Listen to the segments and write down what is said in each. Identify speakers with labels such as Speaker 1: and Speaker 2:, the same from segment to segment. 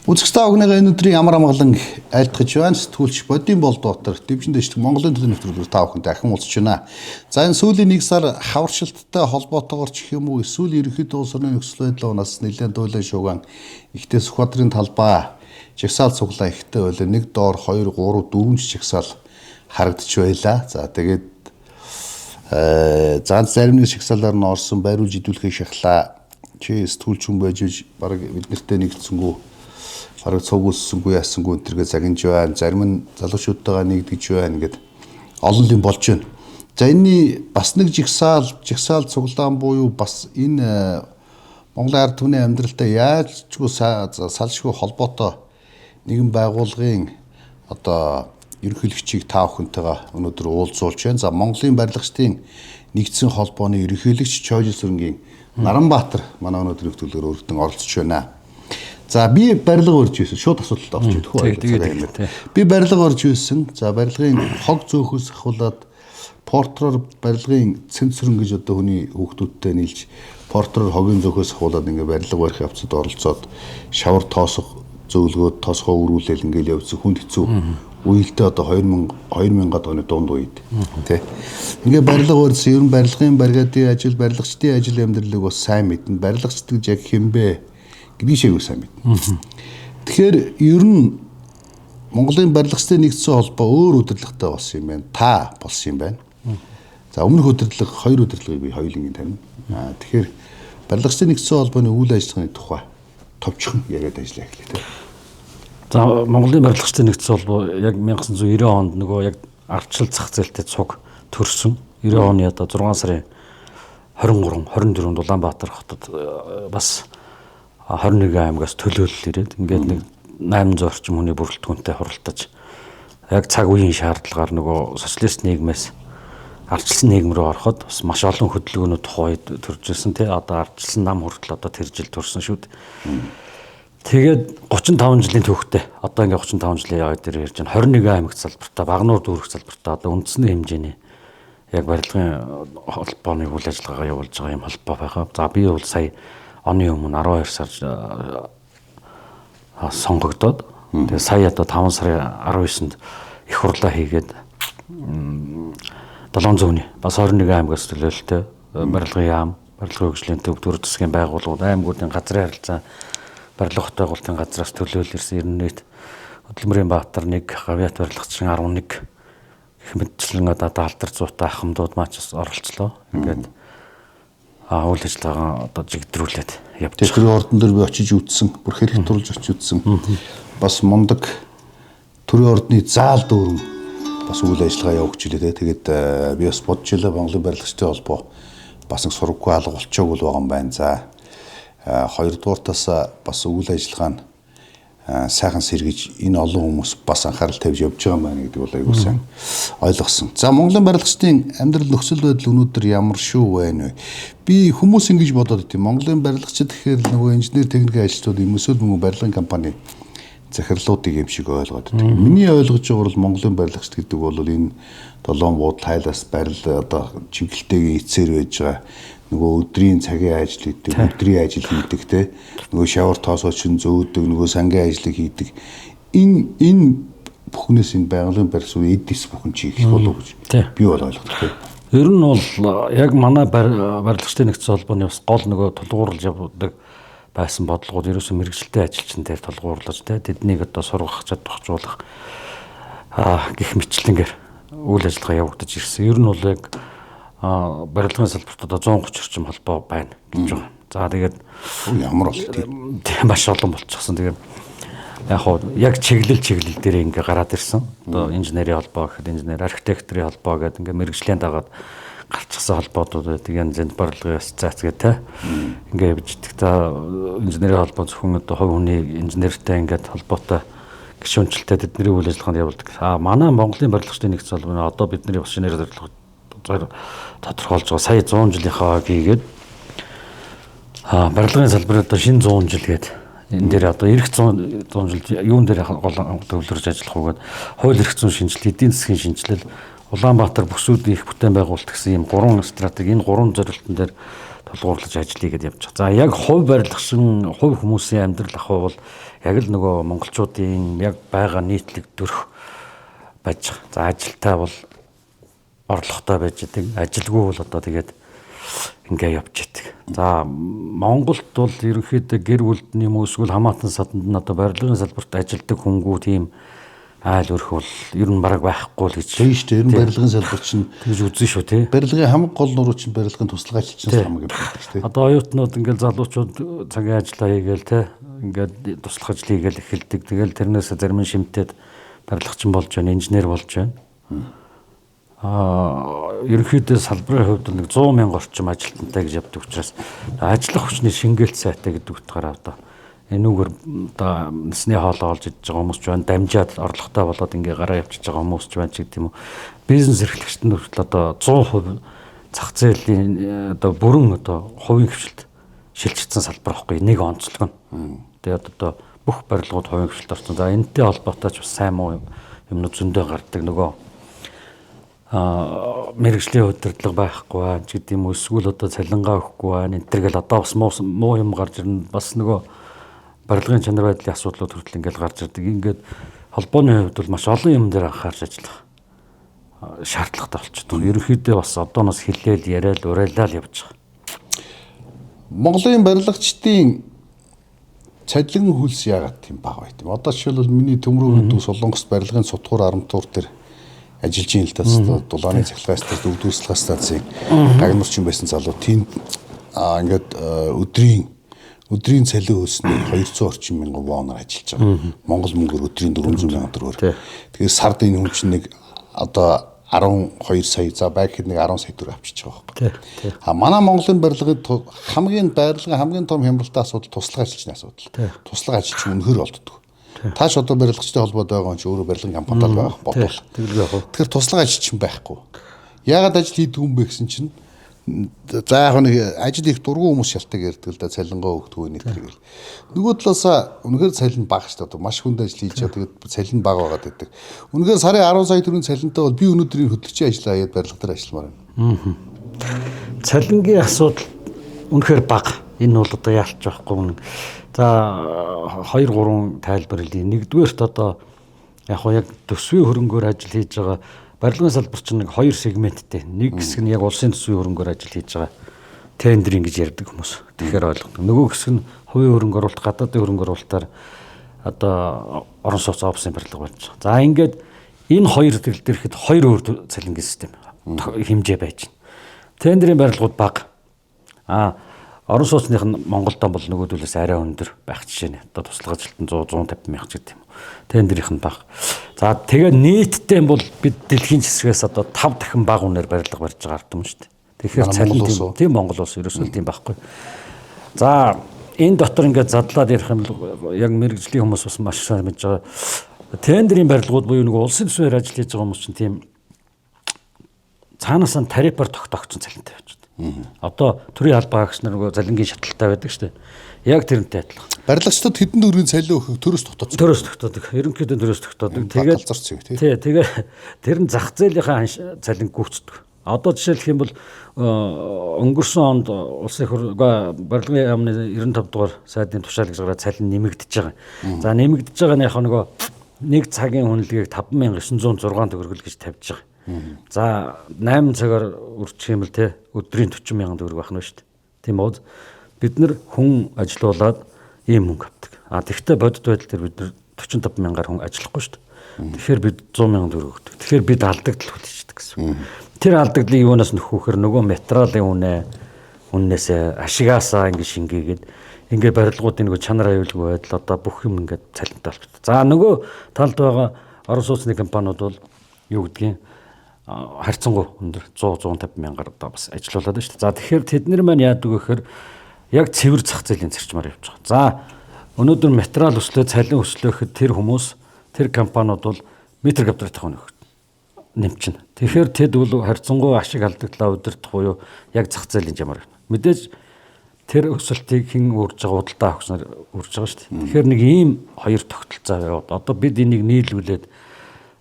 Speaker 1: Үзэгчтэй огныга энэ өдрийн ямар амгалан айлтгаж байна. Сэтгүүлч Бодин Болдбаатар дэвшин дэвшдэг Монголын төлөв нэвтрүүлгээр та бүхэнд дахин уулзч байна. За энэ сүүлийн нэг сар хаваршилттай холбоотойгоор ч юм уу эсвэл ерөнхийдөө улс орны нөхцөл байдлаа унаас нэлээд дуйлан шууган ихтэй Сүхбаатарын талбай жагсаал цуглаа ихтэй байлаа. Нэг доор 2 3 4 жагсаал харагдаж байлаа. За тэгээд заан зарим нэг жагсаалаар нь орсон байруулж идүүлэхийг шахлаа. Чи сэтгүүлч хүн байж баг бид нартэй нэгдсэнгүү хараг цуг үссэнгүй яасангүй энэ төргээ загинж байна. Зарим нь залуучуудтайгаа нэгдэж байна гэд олон юм болж байна. За энэний бас нэг жагсаал цуглаан буюу бас энэ Монголын ард түмний амьдралтай яаж ч салшгүй холбоотой нэгэн байгууллагын одоо ерөнхийлөгчийг та бүхэнтэйгээ өнөөдөр уулзуулж байна. За Монголын барилгачдын нэгдсэн холбооны ерөнхийлөгч Чойж Сүрэнгийн Наранбаатар манай өнөөдрийн төлөөр өргөдөн оролцож байна. За би барилга орж ирсэн. Шууд асуултад орж ирэх үү? Би барилга орж ирсэн. За барилгын хог зөөхөөс ахуулаад портроор барилгын цэнцэрэн гэж одоо хүний хүүхдүүдтэй нийлж портроор хогийн зөөхөөс ахуулаад ингээ барилга барих явцад оролцоод шавар тоосох зөвлөгөөд тоосгоо өрүүлэл ингээл явсан хүнд хэцүү үеэлтэй одоо 2000-ад оны дунд үед тий. Ингээ барилга өрсөн ер нь барилгын баригадын ажил, барилгачдын ажил амьдралыг бас сайн мэднэ. Барилгачд гэж яг хэмбэ гэдгийг шийгүү сайн мэднэ. Тэгэхээр ер нь Монголын барилгачдын нэгдсэн холбоо өөр удирдлагатай болсон юм байна. Та болсон юм байна. За өмнөх удирдлага, хоёр удирдлагыг би хоёулангийн тавина. Тэгэхээр барилгачдын нэгдсэн холбооны үйл ажиллагааны тухай товчхон яриад ажиллая гэхлээ.
Speaker 2: За Монголын барилгачдын нэгдсэн холбоо яг 1990 онд нөгөө яг ардчил зах зээлтэй цуг төрсөн. 90 оны одоо 6 сарын 23-24-нд Улаанбаатар хотод бас 21 аймагаас төлөөлөл ирээд ингээд нэг 800 орчим хүний бүрэлдэхүүнтэй хуралдаж яг цаг үеийн шаардлагаар нөгөө социалист нийгмээс ардчилсан нийгэм рүү ороход бас маш олон хөдөлгөөнүүд тухайд төрж ирсэн тий. Одоо ардчилсан нам хүртэл одоо тэр жил төрсөн шүү дээ. Тэгээд 35 жилийн түүхтэй одоо ингээд 35 жилийн яваад ирж байна. 21 аймагт салбартаа багнуур дүүрэх салбартаа одоо үндэсний хэмжээний яг барилгын холбооны үйл ажиллагаа явуулж байгаа юм холбоо байгаа. За би бол сая оны өмнө 12 сар сонгогдоод тэгээ сая одоо 5 сарын 19-нд их хурлаа хийгээд 700-ны бас 21 аймагаас төлөөлөлтэй барилгын яам, барилгын хөгжлийн төв төр засгийн байгууллагууд, аймагуудын газрын харилцаа, барилга хот байгуулалтын газраас төлөөлөл ирсэн 91 Хөдөлмөрийн Баатар 1, Гавьяат барилгачийн 11 гэх мэтчлэн одоо алдар зуутай ахмадууд маань ч оролцлоо. Ингээд үйл ажиллагаа одоо жигдрүүлээд явж байгаа. Тэр ордон дээр би очиж үзсэн. Бүр хэрэг турлж очиж үзсэн. Бас мундаг төрийн ордны заал дүүрэн бас үйл ажиллагаа явуулж илээ. Тэгээд би бас бодж илээ Монголын барилгачдын холбоо бас нэг сургаггүй алга болчоог л байгаа юм байна. За хоёрдугаартаас бас үйл ажиллагаа нь сайхан сэргэж энэ олон хүмүүс бас анхаарал тавьж явж байгаа юм байна гэдэг бол аягүй сайн ойлгосон. За Монголын барилгачдын амьдрал нөхцөл байдал өнөөдөр ямар шүү вэ? Би хүмүүс ингэж бодоод байт. Монголын барилгачид гэхээр нөгөө инженер техникийн ажилтнууд юм эсвэл нөгөө барилгын компани захирлуудыг юм шиг ойлгоод байдаг. Миний ойлгож байгаа бол Монголын барилгачд гэдэг бол энэ долоон буудал хайлаас барил одоо чиглэлтэйгээ эцээр байж байгаа нөгөө өдрийн цагийн ажил хийдэг, өдрийн ажил хийдэг те нөгөө шавар тоосоо чин зөөдөг, нөгөө сангийн ажлыг хийдэг. Энэ бүхнээс энэ байгалийн барилгын эдис бүхэн чи их болов гэж би бол ойлгодог. Ер нь бол яг манай барилгачдын нэгдсэн холбооны бас гол нөгөө тулгуурлаж явдаг байсан бодлогууд ерөөсөө мэрэгчлээ ажилчин дээр тулгуурлаж те тэднийг одоо сургах, чадваржуулах гих мэтлэнгээр үйл ажиллагаа явагдаж ирсэн. Ер нь бол яг барилгын салбарт одоо 130 орчим холбоо байна гэж байгаа. За тэгээд ямар бол тийм маш олон болчихсон. Тэгээд яг чиглэл дээр ингээ гараад ирсэн. Одоо инженерийн холбоо гэхэд инженер, архитекторийн холбоо гэдэг ингээ мэрэгжлийн дагаад гарчихсан холбоодууд байдаг. Янз янз барилгын асоциац гэдэг те. Ингээ явж идэх та инженерийн холбоо зөвхөн одоо хувь хүний инженертэй ингээ холбоотой гишүүнчлэлтэй тэдний үйл ажиллагаанд явуулдаг. Манай Монголын барилгачдын нэгдсэн холбооны одоо бидний бас шинээр зорилго тодорхойлж байгаа сая 100 жилийнхаа хийгээд барилгын салбарын одоо шинэ 100 жил гээд энэ дээр одоо эх 100 жил юун дээр гол төвлөрж ажиллах уу гэд хууль эрх зүйн шинжилэл, эдийн засгийн шинжилэл, Улаанбаатар бүсүүд их бүтээн байгуулалт гэсэн ийм 3 стратеги, энэ 3 зорилтон дээр тулгуурлаж ажиллая гэдээ явж байгаа. За яг хувь барилгын хувь хүмүүсийн амьдрал ахуй бол яг л нөгөө монголчуудын яг байгаа нийтлэг төрх байж байгаа. За ажилтаа бол орлоготой байж байгаа. Ажилгүй бол одоо тэгээд ингээ явж идэг. За Монголд бол ерөнхийдөө гэр бүлд юм уу эсвэл хамаатан саданд нь одоо барилгын салбарт ажилладаг хүнгүү тийм айл өрх бол ер нь бараг байхгүй л гэж.
Speaker 1: Тийм шүү дээ. Ер нь барилгын салбар чинь
Speaker 2: тэгж үзэн шүү тий.
Speaker 1: барилгын хамгийн гол нуруу чинь барилгын туслах ажилчнаас хамаагүй байдаг шүү дээ.
Speaker 2: Одоо оюутнууд ингээл залуучууд цагийн ажиллаа хийгээл тий. Ингээд туслах ажил хийгээл эхэлдэг. Тэгэл тэрнээс зарим нь шимтээд барилгачин болж байна, инженер болж байна. Ерөнхийдөө салбарын хувьд нэг 100 мянга орчим ажилтнтай гэж явдаг учраас ажиллах хүчний шингээлт сайтай гэдэг утгаараа одоо энүүгээр одоо насны хоолоо олж идж байгаа хүмүүс ч байна, дамжаад орлоготой болоод ингээ гараа явчихж байгаа хүмүүс ч байна ч гэдэг юм уу. Бизнес эрхлэгчдэнд хүртэл одоо 100% зах зээлийн одоо бүрэн одоо хувийн хвшилт шилжчихсэн салбар байхгүй нэг онцлог нь. Тэгээд одоо бүх барилгууд хувийн хвшилт орсон. За энэтэй холбоотой ч бас сайн муу юмнууд зөндөө гардаг нөгөө мэрэгжлийн удирдлага байхгүй аа ч гэдэг юм уу эсвэл одоо цалингаа өгөхгүй аа энэ төр гэл одоо бас муу юм гарч ирнэ бас нөгөө барилгын чанар байдлын асуудлууд хүртэл ингээл гарч ирдэг. Ингээд холбооны хувьд бол маш олон юм дээр анхаарч ажиллах шаардлагатай болчихдог. Ерөнхийдөө бас одооноос хэлээл яриад урайлал явж байгаа.
Speaker 1: Монголын барилгачдын цалин хөлс яагаад тийм бага байт юм. Одоо жишээлбэл миний төмрөө хөдөө Солонгост барилгын судгуур арамтуур дээр ажиллаж ийн л тас дулааны цахилгаан станцын өвдөөслөх станцын гагнуурчин байсан залуу тийм ингээд өдрийн цалин хөлсний 200 орчим мянган воноор ажиллаж байгаа. Монгол мөнгөөр өдрийн 400 мянган төгрөгөөр. Тэгэхээр сард энэ хүн чинь нэг одоо 12 сая за байг хэд нэг 10 сая төгрөг авчиж байгаа байхгүй. Манай Монголын барилгын хамгийн том хямралтай асуудал туслах ажилчны асуудал. Туслах ажилч үнэхээр олддог. Тааш одоо барилгачтай холбоотой байгаа юм чи өөрөө барилгын компанитай байх бодвол. Тэгэхээр туслах ажилч юм байхгүй. Яагаад ажил хийдэг юм бэ гэсэн чинь за яг нэг ажил их дургу хүмүүс шалтгаан ярьдаг л да цалингаа өгдөг нэг тэргээл. Нөгөө талаасаа үнэхээр цалин бага шүү дээ. Маш хүнд ажил хийж байгаа. Тэгээд цалин бага байгаад байдаг. Үнэхээр сарын 10 сая төгрөгийн цалинтай бол би өнөөдрийн хөтлөгчийн ажил хаяад барилга дээр ажилламаар байна.
Speaker 2: Цалингийн асуудал үнэхээр бага. Энэ бол одоо яалч байхгүй. За 2-3 тайлбар хэлье. Нэгдүгээрт одоо яг төсвийн хөрөнгөөр ажил хийж байгаа барилгын салбар чинь нэг хоёр сегменттэй. Нэг хэсэг нь яг улсын төсвийн хөрөнгөөр ажил хийж байгаа тендеринг гэж ярьдаг хүмүүс. Тэгэхээр ойлгох. Нөгөө хэсэг нь хувийн хөрөнгө оруулалт, гадаадын хөрөнгө оруулалтаар одоо орон сууц офисын барилга болж байгаа. За ингээд энэ хоёр төрөл төрөхэд хоёр өөр цалингийн систем хэмжээ байж байна. Тендерийн барилгууд бага. Орон сууцных нь Монголд бол нөгөөдөлөөс арай өндөр байх жишээ нь. Одоо туслах ажилтан 100-150 мянга ч гэдэг юм. Тендерийнх нь бага. За тэгээ нийтдээ бол бид дэлхийн жишгээс одоо 5 дахин бага үнээр барилга барьж байгаа ард юм шүү дээ. Тэгэхээр цалин тийм Монгол улс ерөөсөө тийм байхгүй. За энэ дотор ингээд задлаад ярих юм яг мэрэгжлийн хүмүүс бас маш сайн мэдж байгаа. Тендерийн барилгууд буюу нэг улсын төсвөөр ажил хийж байгаа хүмүүс чинь тийм цаанаас нь тарифаар тогтоогдсон цалинтай байж байна. Одоо төрийн албаа агч нар нөгөө залингийн шаталтай байдаг шүү дээ. Яг тэрнтэй адилхан.
Speaker 1: Барилгачдад хэдэн төгрөгийн цалин өгөх төрөөс тогтооцсон.
Speaker 2: Төрөөс тогтоодог. Ерөнхийдөө төрөөс тогтоодог. Тэгээд тэгээ тэр нь зах зээлийнхаа цалин гүйцэтгэв. Одоо жишээлх юм бол өнгөрсөн онд улсын барилгын яамны 95 дугаар сайдын тушаал гэж гараад цалин нэмэгдэж байгаа. За нэмэгдэж байгаа нь яг нөгөө нэг цагийн үнэлгээг 5906 төгрөг гэж тавьж байгаа. За 8 цагаар үржих юм бол те өдрийн 40 мянган төгрөг байх нь шүү дээ. Тийм үү? Бид нар хүн ажилуулад ийм мөнгө авдаг. Тэгвэл бодит байдал дээр бид нар 45 мянгаар хүн ажиллахгүй шүү дээ. Тэгэхээр бид 100 мянган төгрөг өгдөг. Тэгэхээр бид алдагдал хүлээждэг гэсэн. Тэр алдагдлыг юунаас нөхөхөр нөгөө материалын үннээсээ ашигаасаа ингэ шингээгээд ингээ барилгуудын нөгөө чанар аюулгүй байдал одоо бүх юм ингээд цалинтай болчихсон. За нөгөө талд байгаа орон сууцны компаниуд бол юу гэдгийг харьцангуй өндөр 100-150 мянгаар одоо бас ажиллаулаад байна шүү дээ. За тэгэхээр тэднэр маань яадаг вэ гэхээр яг цэвэр зах зээлийн зарчмаар явж байгаа. За өнөөдөр материал өслөө, цалин өслөө гэхэд тэр хүмүүс, тэр компаниуд бол метр квадратын хоног нэмчин. Тэгэхээр тэд бол харьцангуй ашиг алдагдлаа удирдах буюу яг зах зээлийн жамаар байна. Мэдээж тэр өсөлтийг хэн үрж байгаа худалдаа авах нар үрж байгаа шүү дээ. Тэгэхээр нэг ийм хоёр тогтолцоо яваад одоо бид энийг нийлүүлээд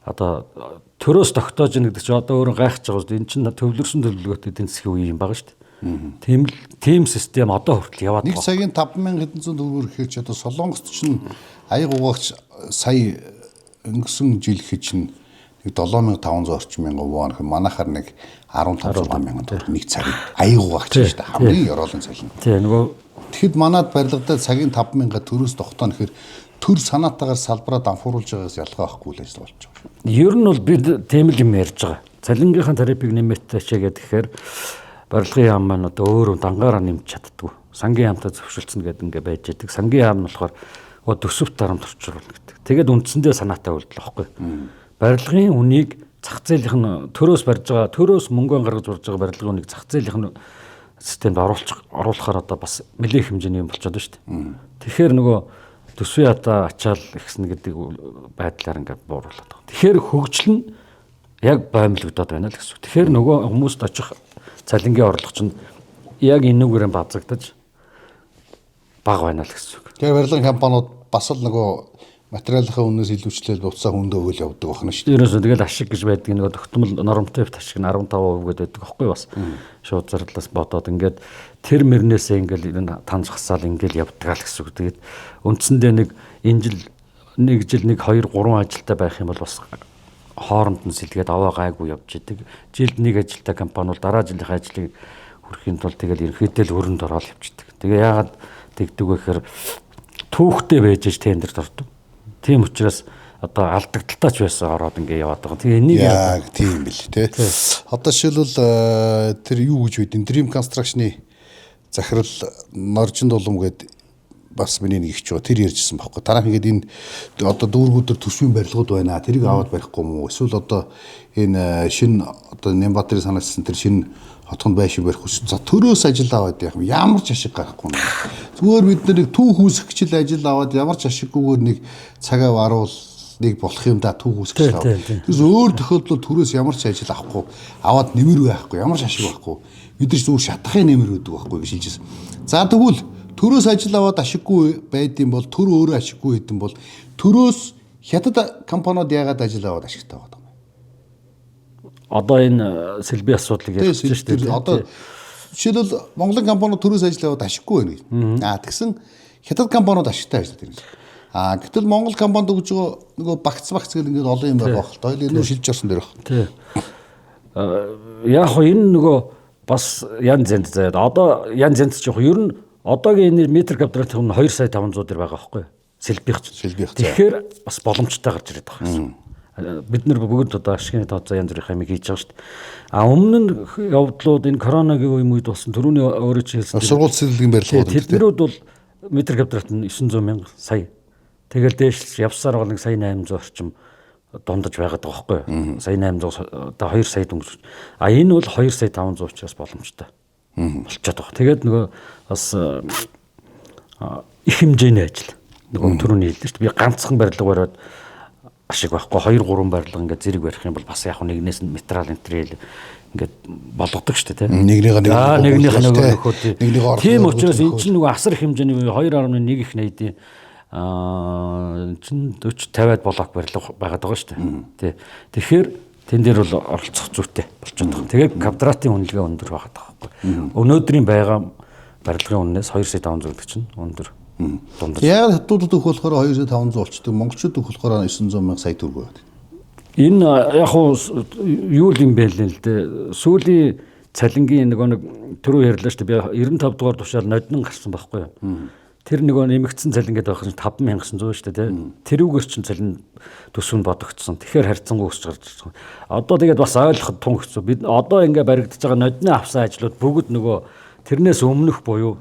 Speaker 2: одоо төрөөс тогтоож ийн гэдэг чинь одоо өөрөө гайхаж байгаа шүү дээ. Энэ чинь төвлөрсөн төлөвлөгөөтэй эдийн засгийн үе юм байгаа шүү дээ. Тийм систем одоо хүртэл яваад
Speaker 1: Нэг цагийн 5,000 хэдэн зуун төгрөгөөр гэхээр ч одоо Солонгост чинь аяг угаагч сая өнгөрсөн жил гэхэд чинь нэг 7,500 орчим мянган вон гэх манайхаар нэг 15,000 мянган төгрөг нэг цагийн аяг угаагч шүү дээ. Хамгийн ёроолын цалин.
Speaker 2: тий нөгөө
Speaker 1: Тэгэхэд манад барилгатай цагийн 5,000-а төрөөс тогтооно гэхээр төр санаатаагаар салбараа данхууруулж байгаагаас ялгаа байхгүй л ажил болж байгаа шүү.
Speaker 2: ер нь бол бид тийм л юм ярьж байгаа. Цалингийнхаа тарифыг нэмэлт хашаагаад тэгэхээр барилгын яам маань одоо өөрөө дангаараа нэмж чаддгүй. Сангийн яамтай зөвшөлдсөн гэдэг ингээ байж байдаг. Сангийн яам нь болохоор төсөвт дарамт орчруулна гэдэг. Тэгээд үндсэндээ санаатай үйлдэл واخгүй. Барилгын үнийг зах зээлийнх нь төрөөс барьж байгаа, төрөөс мөнгө гаргаж барьж байгаа барилгын үнийг зах зээлийнх нь системд оруулахаар одоо бас нэлээд хэмжээний юм болчиход шүү дээ. Тэгэхээр нөгөө төсвийн ата ачаал ихсэн гэдэг байдлаар ингээд бууруулаад байгаа. Тэгэхээр хөгжил нь яг боомлогдоод байна л гэсэн. Тэгэхээр нөгөө хүмүүст очих цалингийн орлого чинь яг энүүгээрээ базагдаж бага байна л гэсэн.
Speaker 1: Тэгэхээр барилгын компаниуд бас л нөгөө материалынхаа үнээс илүүчлээд буцаа хүндээ өгөл явдаг байна шүү дээ.
Speaker 2: Ерөөсөө тэгэл ашиг гэж байдаг нөгөө тогтмол норматив ашиг нь 15% гэдэг байдаг аахгүй бас. Шууд зарлаас бодоод ингээд тэр мөрнөөсөө ингээд танж хасаал ингээд явдаг л гэсэн үг. Тэгээд үндсэндээ нэг жил 2 3 ажилтай байх юм бол бас хооронд нь сэлгээд аваа гайгүй явж идэг. Жилд нэг ажилтай компаниуд дараа жилийнхаа ажлыг хүрэхийн тулд тэгэл ерөнхийдөө л өрөнд ороод явчихдаг. Тэгээ яагаад тэгдэг вэ гэхээр түүхтэй байж тендерд ордог. Тийм учраас одоо алдагдaltaч байсан ороод ингээ яваад байгаа. Тэгээ энийг
Speaker 1: яг тийм бил тий. Одоо жишээлбэл тэр юу гэж байдیں۔ Dream Construction-ы захирал Норжин Дулам гээд бас миний нэг ихч байгаа. Тэр ярьжсэн байхгүй. Танах ингээд энэ одоо дүүргүүдээр төсвийн барилгууд байна. Тэрийг аваад барихгүй юм уу? Эсвэл одоо энэ шинэ одоо Нямбатарын санаачсан тэр шинэ хотгонд байшин барих хүс. За төрөөс ажил аваад яах вэ? Ямар ч ашиг гарахгүй нэ. Зүгээр бид нэг түүх үүсгэгчл ажил аваад ямар ч ашиггүйгээр нэг цагаа варуул нэг болох юм да түүх үүсгэж аваад. Тэрс өөр тохиолдолд төрөөс ямар ч ажил авахгүй аваад нэмэр байхгүй ямар ч ашиг байхгүй. Бид нар зүгээр шатахын нэмэр өгдөг байхгүй гэж хэлжсэн. За тэгвэл төрөөс ажил аваад ашиггүй байдсан бол төр өөрөө ашиггүй хэдэн бол төрөөс хятад компаниуд яагаад ажил аваад ашигтай байгаа юм.
Speaker 2: Одоо энэ сэлбийн асуудлыг ярьж байна шүү дээ.
Speaker 1: Одоо жишээлбэл Монголын компаниуд төрөөс ажил аваад ашиггүй байна гэж. Тэгсэн хятад компаниуд ашигтай ажилладаг юм. Гэтэл Монгол компанид өгж байгаа нөгөө багц гэл ингээд олон юм байгаа хэл. Хоёул энэ шилж орсон дээр байна.
Speaker 2: Тий. Яг хоо энэ нөгөө бас янз янз заяад одоо янз янз жоох ер нь одоогийн энэ метр квадратын 2 сая 500 дээр байгаа байхгүй. Сэлбих. Тэгэхээр бас боломжтой гарч ирээд байгаа юм. Бид нар бүгд одоо ашигны тооцоо янз бүрийн хэмиг хийж байгаа шүү дээ. Өмнө нь явдлууд энэ коронагийн үед болсон түрүүний өөрөө чи хэлсэн
Speaker 1: сургууль сэлгийн барилгууд
Speaker 2: тэднэрүүд бол метр квадрат нь 900 мянга сая. Тэгэл дээш явсаар бол 1 сая 800 орчим дундаж байгаад байгаа байхгүй. Сая 800 одоо 2 сая дөнгөж. Энэ бол 2 сая 500 учраас боломжтой. Болчиход байгаа. Тэгээд нөгөө бас их хэмжээний ажил. Нөгөө түрүүний хэлдэг шүү дээ. Би ганцхан барилга бариад ашиг байхгүй 2 3 барилга ингээд зэрэг барих юм бол бас яг нэгнээс нь материал энтрэл ингээд болгодог шүү дээ тийм нэгнийх нь нөгөө тийм учраас эн чинь нөгөө асар их хэмжээний 2.1 их найдын чин 40 50-аад блок барилга байгаад байгаа шүү дээ тий. Тэгэхээр тэн дээр бол оролцох зүйтэй болчиход байгаа. Тэгээд квадратын үнэлгээ өндөр байгаад байгаа байхгүй. Өнөөдрийн байгаа барилгын үнээс 2 сая 500 гэдэг чинь өндөр.
Speaker 1: Яг хятадууд өгөх болохоор 2 сая 500 болчдөг. Монголчууд өгөх болохоор 900 мянга сая төгрөг байгаад.
Speaker 2: Энэ яг хуу юу юм бэ л дээ. Сүүлийн цалингийн нэг түрүү ярьлаа шүү дээ. Би 95 дугаар тушаал ноднон гарсан байхгүй юу. Тэр нөгөө нэмэгдсэн цалин гэдэг байх нь 5900 шүү дээ тий. Тэрүүгээр чинь цалин төсөв нь бодогдсон. Тэгэхээр харьцангуй өсч гарч ирсэн. Одоо тэгээд бас ойлгоход тун хэцүү. Бид одоо ингээ баригдаж байгаа нодны авсан ажлууд бүгд нөгөө тэрнээс өмнөх буюу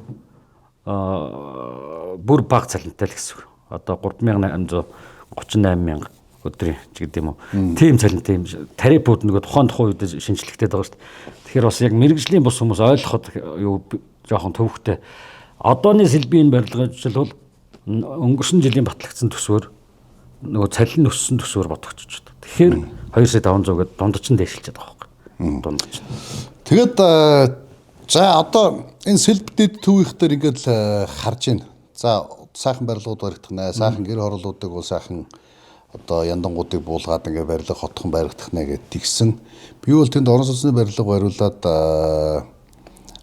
Speaker 2: бүр бага цалинтай л гэсэн үг. Одоо 3838 өдрийн ч гэдэг юм уу. Тийм цалинтай юм тарифууд нөгөө тухайн үед шинжлэхтэй байгаа шүү дээ. Тэгэхээр бас яг мэрэгжлийн бус хүмүүс ойлгоход юу жоохон төвөгтэй. Одооны сэлбийн барилгын жишээл бол өнгөрсөн жилийн батлагдсан төсвөр нөгөө цалин өссөн төсвөр бодогдож байна. Тэгэхээр 2 сая 500 гээд дундаж нь дэвшилчихэд байгаа байхгүй. Дундаж.
Speaker 1: Тэгээд за одоо энэ сэлбэдэд төвийнх дээр ингээд харж байна. За сайхан барилгууд баригдах нэ, сайхан гэр хороолуудыг бол сайхан одоо яндангуудыг буулгаад ингээд барилга хотхон баригдах нэ гэд тэгсэн. Би бол тэнд орон сууцны барилга бариулаад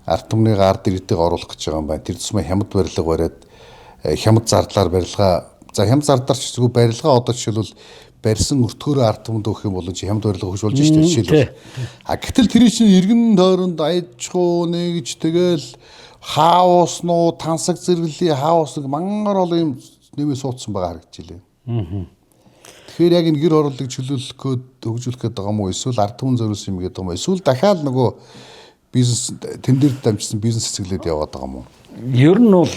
Speaker 1: ард түмнийг ард иргэдэг оруулах гэж байгаа юм байна. Тэр тусмаа хямд барилга бариад хямд зардлаар барилга за хямд зардлаар ч зүгээр барилга одоо жишээлбэл барьсан өртгөөрөө ард түмэнд өгөх юм бол чи хямд барилга өгч болж штэ жишээлбэл. Гэтэл тэр чинь эргэн тойронд аяжхуу нэгж тэгэл хаосноо тансаг зэрэглэлийн хаос мангар олон юм нэмээ суудсан байгаа харагдаж илээ. Тэгэхээр яг энэ гэр оролцоог чөлөөлөх гээд хөгжүүлэх гээд байгаа юм уу? Эсвэл ард түмэн зориулсан юм гээд байгаа юм уу? Эсвэл дахиад нөгөө бизнес тэн дээр дамжсан бизнес хэсэглээд яваад байгаа юм уу?
Speaker 2: Ер нь бол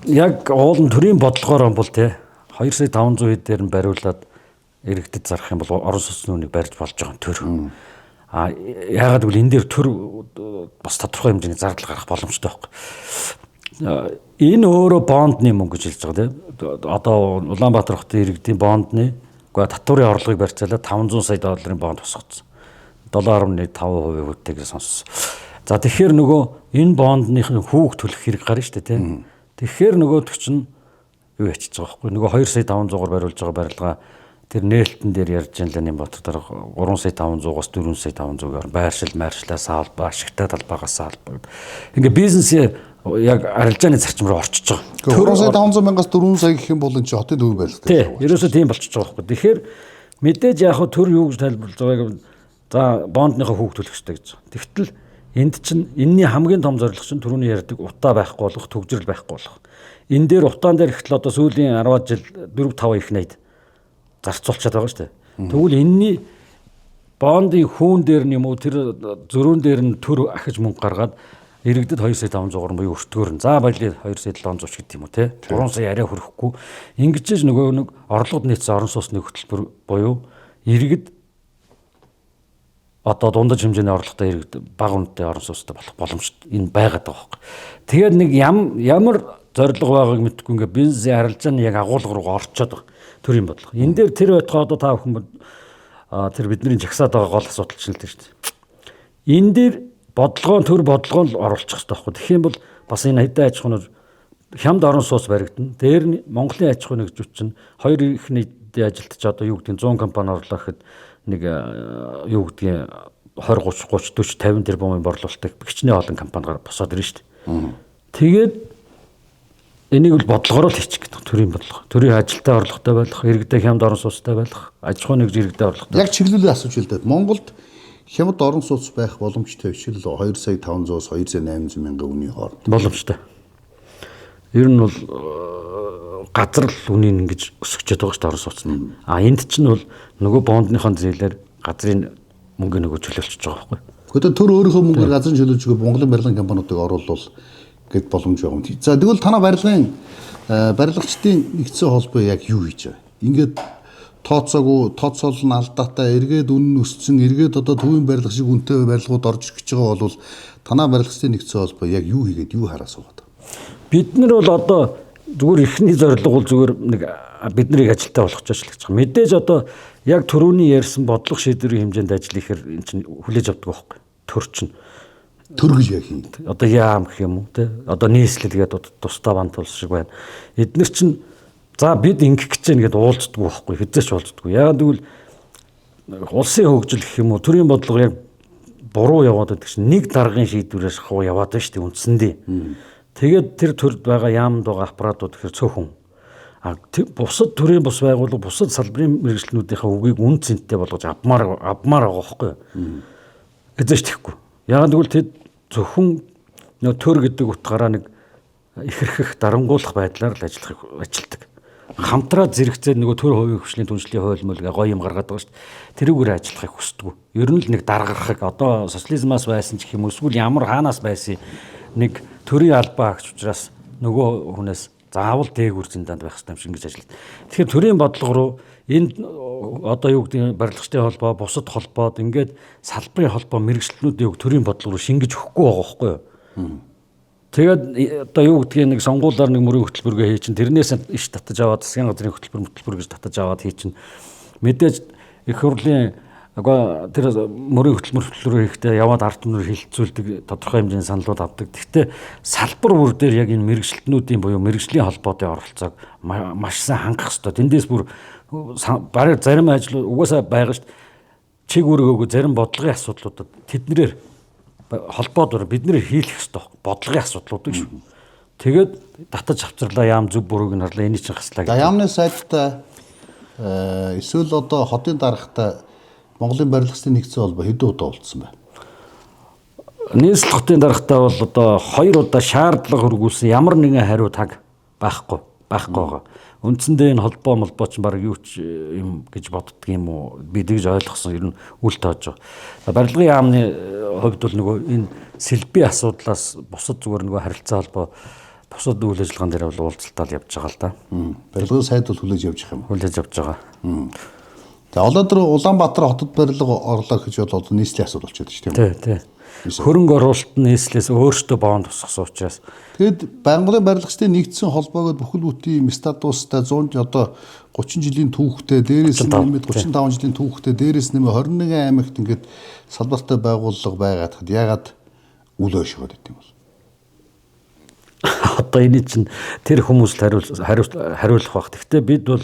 Speaker 2: яг уулын төрийн бодлогоор бол тий 2,500,000 хэд дээр нь бариулаад иргэдэд зарах юм бол орон сууцны үнийг барьж болж байгаа төр. Яагаад гэвэл энэ дээр төр бас тодорхой хэмжээний зардал гарах боломжтой байхгүй. Энэ өөрөө бондны мөнгө гэж хэлж байгаа тийм. Одоо Улаанбаатар хотын иргэдийн бондны үгүй татварын орлогыг барьцаалаад $500 сая бонд босгоцсон. 7.5% хүйттэйг сонссон. За тэгэхээр нөгөө энэ бондныхын хүүг төлөх хэрэг гарна шүү дээ тийм. Тэгэхээр нөгөөдөг чинь юу ячиж байгаа байхгүй. Нөгөө 2,500,000-аар бариулж байгаа барилга тэр нээлтэн дээр ярьж байгаа Нямбатар дараа 3,500,000-аас 4,500,000-аар байршил салбаа ашигтай талбаагаас салбаа. Ингээ бизнес яг арилжааны зарчим руу орчиж байгаа.
Speaker 1: 4,500,000-аас 4 сая гэх юм бол энэ хотын төвийн барилгатай.
Speaker 2: Тийм. Ерөөсөө тийм болчихж байгаа байхгүй. Тэгэхээр мэдээж яг төр юу гэж тайлбарлаж байгааг за бондныхоо хүүг төлөх хэрэгтэй гэж. Тэгтэл энд чинь энэний хамгийн том зорилго чинь түрүүний ярьдаг утаа байхгүй болох, төгжрөл байхгүй болох. Энэ дээр утаан дээр ихтэл одоо сүүлийн 10 жил 4-5 их найд зарцуулчихад байгаа шүү дээ. Тэгвэл энэний бондын хүүн дээр нь юм уу тэр зөрүүн дээр нь төр ахиж мөнгө гаргаад иргэдэд 2,500,000 буюу өртгөөр нь за баялаа 2,700 ч гэдэг юм уу те 3 сая арай хүрэхгүй ингэж нөгөө нэг орлогод нийцсэн орон сууцны хөтөлбөр буюу иргэд одоо дундаж хэмжээний орлоготой иргэд бага үнэтэй орон сууцтай болох боломж энэ байгаад байгаа байхгүй. Тэгээд нэг ямар зорилго байгааг мэдгүй ингээ бизнесийн арилжааны яг агуулга руу орчоод байгаа төрийн бодлого. Энэ дээр тэр байтугай одоо та бүхэн тэр бидний жагсаад байгаа гол асуудал чинь л тэр шүү дээ. Энэ дээр төр бодлогоо л оруулчих хэрэгтэй байхгүй. Тэгэх юм бол бас энэ хэдэн аж ахуйнаар хямд орон сууц баригдана. Дээр нь Монголын аж ахуйн нэгжүүд чинь хоёр их нийтийн ажилтж одоо юу гэдэг 100 компани орлоо гэхэд нэг юу гэдэг 20 30 40 50 тэрбумын борлуулалтыг хичнээн олон компанигаар босоод ирнэ шүү дээ. Тэгээд энийг бол бодлогоор л хийчих гэдэг төрийн бодлого. Төрийн ажилтаа орлоготой байх, иргэдэд хямд орон сууцтай байх, аж ахуйн нэгж иргэдэд орлоготой.
Speaker 1: Яг чиглүүлээ асууж л дээ. Монголд хямд орон сууц байх боломжтой биш л 2,500,000-аас 2,800,000 үний хооронд
Speaker 2: боломжтой. Ер нь бол газар л үнийг ингэж өсгөж байгаа шүү дээ орон сууцны. Энд чинь бол нөгөө бондныхон зээлээр газрын мөнгө нөгөө чөлөөлчихөж байгаа байхгүй.
Speaker 1: Гэхдээ төр өөрийнхөө мөнгөөр газрын чөлөөлж өгөө Монголын барилгын компаниудыг оруулвал гэд боломж байгаа юм. За тэгвэл танай барилгачдын нэгдсэн холбоо яг юу хийж байгаа? Ингээд тооцоол нь алдаатай эргээд үнэн өссөн эргээд одоо төвийн барилга шиг үнэтэй барилгууд орж ирэх гэж байгаа бол танай барилгачдын нэгдсэн холбоо яг юу хийгээд юу хараа суугаад?
Speaker 2: Бид нар бол одоо зүгээр ихний зорилго бол зүгээр нэг бид нарыг ажилтаа болгож ажиллаж байгаа. Мэдээж одоо яг түрүүний ярьсан бодлого шийдвэрийн хэмжээнд ажил ихээр эн чинь хүлээж авдаг байхгүй. Төр чинь
Speaker 1: төргөл яг юм.
Speaker 2: Одоо яам гэх юм уу те. Одоо нийслэл гэдэг тусдаа банд тулс шиг байна. Эднэр чинь за бид ингэх гэж байна гэдээ уулзддаг байхгүй. Хэзээ ч уулзддаг. Яагаад гэвэл улсын хөгжил гэх юм уу төрийн бодлого яг буруу яваад байдаг чинь нэг даргын шийдвэрээс хуу яваад байна шүү дээ үндсэндээ. Тэгээд тэр төрд байгаа яамд байгаа аппаратууд гэхэр цөөхөн. Бусад төрийн бус байгууллага бусад салбарын мэргэжлүүдийнхээ үгийг үн цэнтэй болгож авмаар байгаа байхгүй. Хэзээ ч тэхгүй. Яагаад гэвэл тэд зөвхөн нөө төр гэдэг утгаараа нэг ихэрхэх дарангуулах байдлаар л ажилтдаг. Хамтраад зэрэгцээд нөгөө төр хувийн хөгжлийн түншлэлийн хууль мөл гоё юм гаргаад байгаа шүү дээ. Тэрүүгээр ажиллахыг хүсдэг. Ер нь л нэг даргархаг одоо социализмаас байсан ч гэх юм эсвэл ямар хаанаас байсан нэг төрийн албаа агч учраас нөгөө хүнээс заавал дээгүр зиндаанд байх хэрэгтэй юм шиг ингэж ажилладаг. Тэгэхээр төрийн бодлого руу энд одоо юу гэдэг барилгачдын холбоо, бусад холбоод ингээд салбарын холбоо мэргэжлүүдийн үг төрийн бодлого руу шингэж өгөхгүй байгаа байхгүй юу? Тэгээд одоо юу гэдгийг нэг сонгуулиар нэг мөрийн хөтөлбөргөө хий чин тэрнээс иш татаж аваад засгийн газрын хөтөлбөр гэж татаж аваад хий чин мэдээж их хурлын тэр мөрийн хөтөлбөрөөр хийхдээ яваад ард түмнэр хилцүүлдэг тодорхой хэмжээний саналууд авдаг. Гэхдээ салбар бүр дээр яг энэ мэргэжлтнүүдийн буюу мэргэжлийн холбоотын оролцоог маш сайн хангах хэрэгтэй. Тэндээс бүр бараг зарим ажил угаасаа байгаа шүү дээ. Чиг үүргөөгүй зарим бодлогын асуудлуудад тэднэрээр холбоод бид нэр хийх ёстой бодлогын асуудлууд гэж. Тэгээд татаж авчрлаа яам зөв бурууг нь харлаа энийг чинь хаслаа.
Speaker 1: Яамны сайтаа эсвэл одоо хотын дарагтай Монголын барилгын нэгдсэн холбоо хэдэн удаа болцсон байна?
Speaker 2: Нийслэл хотын дарагтай бол одоо 2 удаа шаардлага хөргүүлсэн ямар нэгэн хариу таг байхгүй байгаа. Үндсэндээ энэ холбоо молбооч баг юу ч юм гэж боддөг юм уу? Би тэгж ойлгосон ер нь үл тоож байгаа. Барилгын яамны хувьд бол нөгөө энэ сэлбээ асуудлаас бусад зүгээр нөгөө харилцаа холбоо бусад үйл ажиллагаан дээр бол уулзалтаар явж байгаа л да.
Speaker 1: Барилгын сайд бол хүлээж явж байгаа юм.
Speaker 2: Хүлээж явж байгаа.
Speaker 1: Тэгээ одоо тэр Улаанбаатар хотод барилга орлоо гэж бол одоо нийслэлийн асуудал болчиход шүү дээ.
Speaker 2: Тий. Хөрөнгө оруулалт нь нийслэлээс өөртөө боон тусгасан учраас
Speaker 1: тэгэд Байнгын барилгачдын нэгдсэн холбоогод бүхэл бүтэн статустай 100 одоо 30 жилийн түүхтэй дээрээс нэмээд 35 жилийн түүхтэй дээрээс нэмээ 21 аймагт ингээд салбартай байгууллага байгаад хад ягаад үл ойшоод байт юм бол
Speaker 2: одоо энэ чинь тэр хүмүүст хариулах баг. Гэхдээ бид бол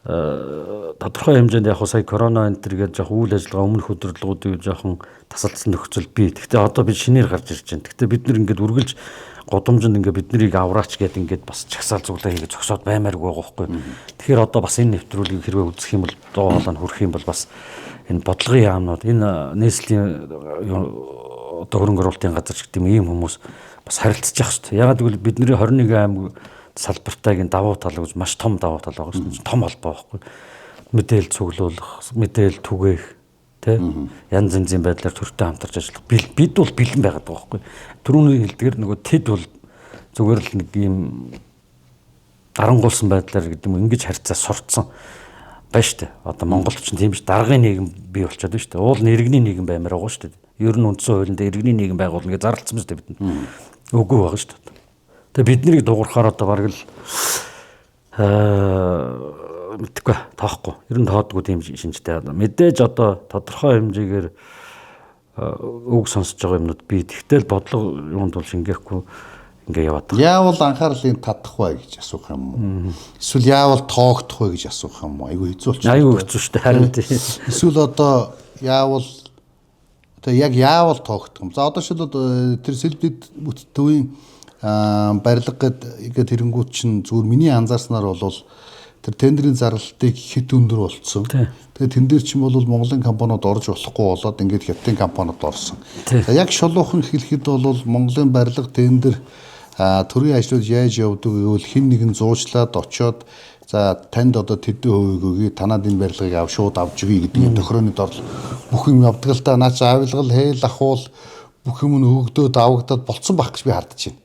Speaker 2: тодорхой хэмжээнд яг сая корона энэ төр гэж жоох үйл ажиллагаа өмнөх өдрөлгүүдийг жоохон тасалдсан нөхцөл бий. Гэхдээ одоо бид шинээр гарч ирж байна. Гэхдээ бид нар ингээд үргэлж годомжинд ингээд биднийг авраач гэдэг ингээд бас чагсаал зүглээ хийгээд зогсоод баймааргүй байгаа байхгүй. Тэгэхээр одоо бас энэ нэвтрүүлгийг хэрвээ үзэх юм бол доо хоолой хүрэх юм бол бас энэ бодлогын яамнууд энэ нийслэлийн одоо хөрөнгө оруулалтын газар ч гэдэг ийм хүмүүс бас харилцаж явах хэрэгтэй. Ягаад гэвэл бидний 21 аймаг салбартайгийн давуу тал гэж маш том давуу тал байгаа шүү дээ. Том холбоо байхгүй. Мэдээлэл цуглуулах, мэдээлэл түгээх, тэ янз янзын байдлаар төртөө хамтарч ажиллах. Бид бол бэлэн байгаад байгаа байхгүй. Түрүүний хэлдгэр нөгөө тэд бол зүгээр л нэг юм дарангуулсан байдлаар гэдэг юм ингэж харьцаа сурцсан байна шүү дээ. Одоо Монголд ч тийм биш даргын нийгэм бий болчиход байна шүү дээ. Уул нь иргэний нийгэм баймаар байгаа шүү дээ. Ер нь үндсэн хуулинд иргэний нийгэм байгуулна гэж зарлцсан биз дээ бидэнд. Үгүй байгаа шүү дээ. Тэгээ биднийг дуурахаар одоо бараг л мэдгүй тоохгүй. Ер нь тоодгүй тийм шинжтэй. Мэдээж одоо тодорхой хэмжээгээр үг сонсож байгаа юмнууд бий. Тэгтэл бодлого юунд бол шингээхгүй ингээ яваад байгаа.
Speaker 1: Яавал анхаарлыг татах вэ гэж асуух юм уу? Эсвэл яавал тоогдох вэ гэж асуух юм уу? Айгүй хэцүү болчихсон.
Speaker 2: Айгүй хэцүү шүү дээ. Харин тийм.
Speaker 1: Эсвэл одоо яавал яг яавал тоогдох юм. За одоо шил тэр сэлбэд төвийн барилга гэдэг хэрэгнгүүт чинь зүгээр миний анзаарснаар бол тэр тендерийн зарлалтыг хэд өндөр болцсон. Тэгээд тэн дээр ч юм бол Монголын компаниуд орж болохгүй болоод ингээд хятадын компаниуд орсон. За яг шулуухан хэлэхэд бол Монголын барилга тендер төрийн ажлууд яаж явдаг гэвэл хэн нэгэн зуучлаад очоод за танд одоо тэдэн хувийг өгье танаад энэ барилгыг шууд авч өгье гэдэг тохирооны дор бүх юм явдаг л да. Наач авилгал хээл ахуул бүх юм нь өгдөөд авагдаад болцсон байх гэж би хардаж байна.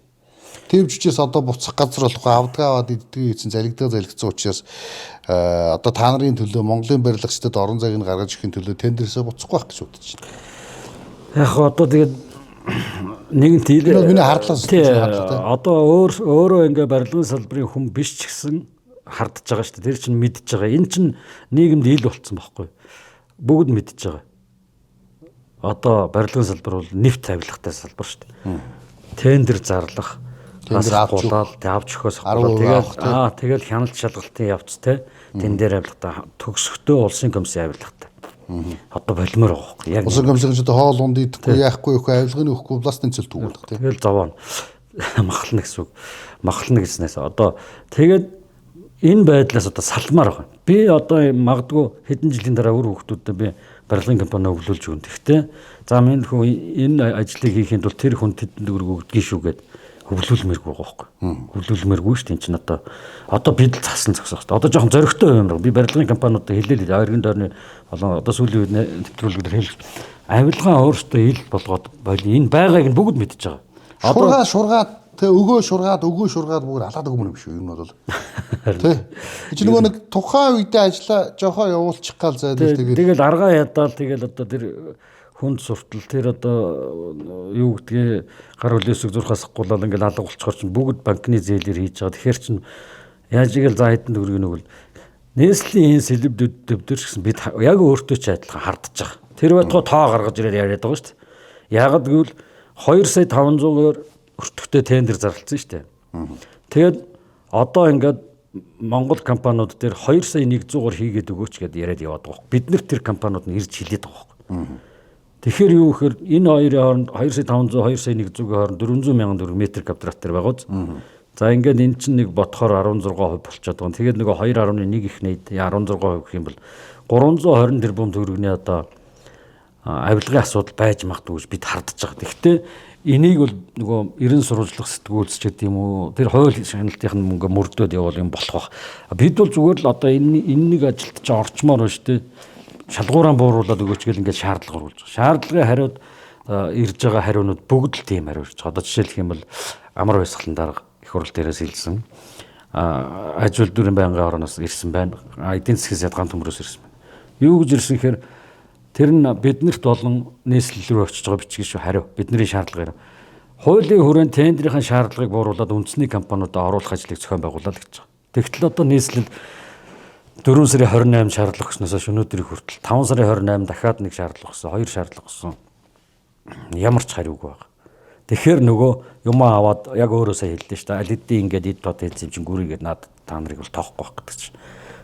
Speaker 1: Тэвч учраас одоо буцах газар болохгүй авдгаа аваад иддэг хийсэн залгицсан учраас одоо та нарын төлөө Монголын барилгачдад орон зайг нь гаргаж ихийн төлөө тендерсээ буцахгүй байх гэж бодож байна.
Speaker 2: Яг одоо тэгээд нэгэн тийм
Speaker 1: миний хардлаас
Speaker 2: одоо өөрөө ингээ барилгын салбарын хүн биш ч гэсэн хардж байгаа шүү дээ. Тэр чинь мэдж байгаа. Энэ чинь нийгэмд ил болцсон байхгүй. Бүгд мэдж байгаа. Одоо барилгын салбар бол нэвт авилгатай салбар шүү дээ. Тендер зарлах гулаал авч өгөхөөс тэгэл хяналт шалгалтын явц те тэн дээр авилгатай төгсөхдөө улсын комиссын авилгатай. Одоо болимоор байгаа хөөх. Яг
Speaker 1: улсын комиссын ч одоо хоол унд идэхгүй яахгүй авилгын өгөхгүй пластын цэл түүгүүлдэг те.
Speaker 2: Тэгэл зовоно. Махална гэсэн үг. Махална гэснээс одоо тэгээд энэ байдлаас одоо салмаар байгаа. Би одоо магадгүй хэдэн жилийн дараа өөр хүмүүстэй би барилгын компани өглөөлж өгөн. Гэхдээ за энэ хүн энэ ажлыг хийхэд бол тэр хүн тэдэнд өгдөггүй шүү гэд хөвлүүлмээргүй байгаа байхгүй. Хөвлүүлмээргүй шүү дээ. Энд чинь одоо бид л цасан зогсоох хэрэгтэй. Одоо жоохон зөрөгтэй юм байна. Би барилгын компаниудад хэлээ эргэн тойрны болон одоо сүүлийн үед нэвтрүүлгүүд хэлж авилгаан өөртөө ил болгоод боли энэ байгааг нь бүгд мэдчихэж байгаа.
Speaker 1: Шургаад тэг өгөө шургаад бүгд алаад өгмөр юм шүү. Энэ бол тий. Чи нөгөө нэг тухайн үедээ ажиллаа жоохоо явуулчих гал зайлал
Speaker 2: тэгэл аргаа ядаал тэгэл одоо тэр хүнд суртал тэр одоо юу гэдгийг гар хөлөөсөг зурхаас гулал ингээл алга болчихор чинь бүгд банкны зээлээр хийж байгаа. Тэгэхээр чинь яаж игээл за хэдэн төгрөг нөгөл нийслэлийн энэ сэлбэдүүд дэвдэр гэсэн бид яг өөртөө ч адилхан хардж байгаа. Тэр байтугай тоо гаргаж ирээд яриад байгаа шүү дээ. Ягд гэвэл 2,500,000-аар өртөгтэй тендер зарлалцсан шүү дээ. Тэгээд одоо ингээд Монгол компаниуд дээр 2,100,000-аар хийгээд өгөөч гэдээ яриад яваад байгаа. Бид нар тэр компаниуд нь ирж хилээд байгаа. Тэгэхээр юу гэхээр энэ хоёрын хооронд 2,500 2,100-ийн хооронд 400,000 төгрөг метр квадратаар байгаа үз. За ингээд эн чинь нэг бодохоор 16% болчиход байгаа. Тэгээд нөгөө 2.1 их нээд 16% гэх юм бол 320 тэрбум төгрөгийн одоо авилгын асуудал байж магадгүй гэж бид хардж байгаа. Гэхдээ энийг бол нөгөө 90 сурвалжлах сэтгүүлч гэдэг юм уу тэр хууль шаналлтын мөнгө мөрдөөд явуул юм болох бах. Бид бол зүгээр л одоо энэ нэг ажилд ч орчмоор байна шүү дээ. Шалгуураа бууруулаад өгөөч гэл ингээд шаардлага оруулж байгаа. Шаардлагын хариуд ирж байгаа хариунууд бүгд л тийм хариу ирж байгаа. Одоо жишээлх юм бол амар баясгалан дарга их хурл дээрээс хэлсэн. Аж үйлдвэрийн байнгын орноос ирсэн байна. Эдийн засгийн ядгаан төмрөөс ирсэн байна. Юу гэж ирсэн гэхээр тэр нь биднэрт болон нийслэл рүү очиж байгаа бичиг шүү хариу. Бидний шаардлагаар хуулийн хүрээнд тендерийн шаардлагыг бууруулад үндэсний компаниудад оруулах ажлыг зохион байгуулаад гэж байгаа. Тэгтэл одоо нийслэл 4 сарын 28 шаардлага өгснөөс өнөөдрийг хүртэл 5 сарын 28 дахиад нэг шаардлага өгсөн, 2 шаардлага өгсөн. Ямар ч хариугүй байгаа. Тэгэхээр нөгөө юм аваад яг өөрөө сая хэллээ шүү дээ. Аль хэдийн ингээд эд тод хэлсэн чинь гүрийгээд над та нарыг бол тоохгүй байх гэдэг чинь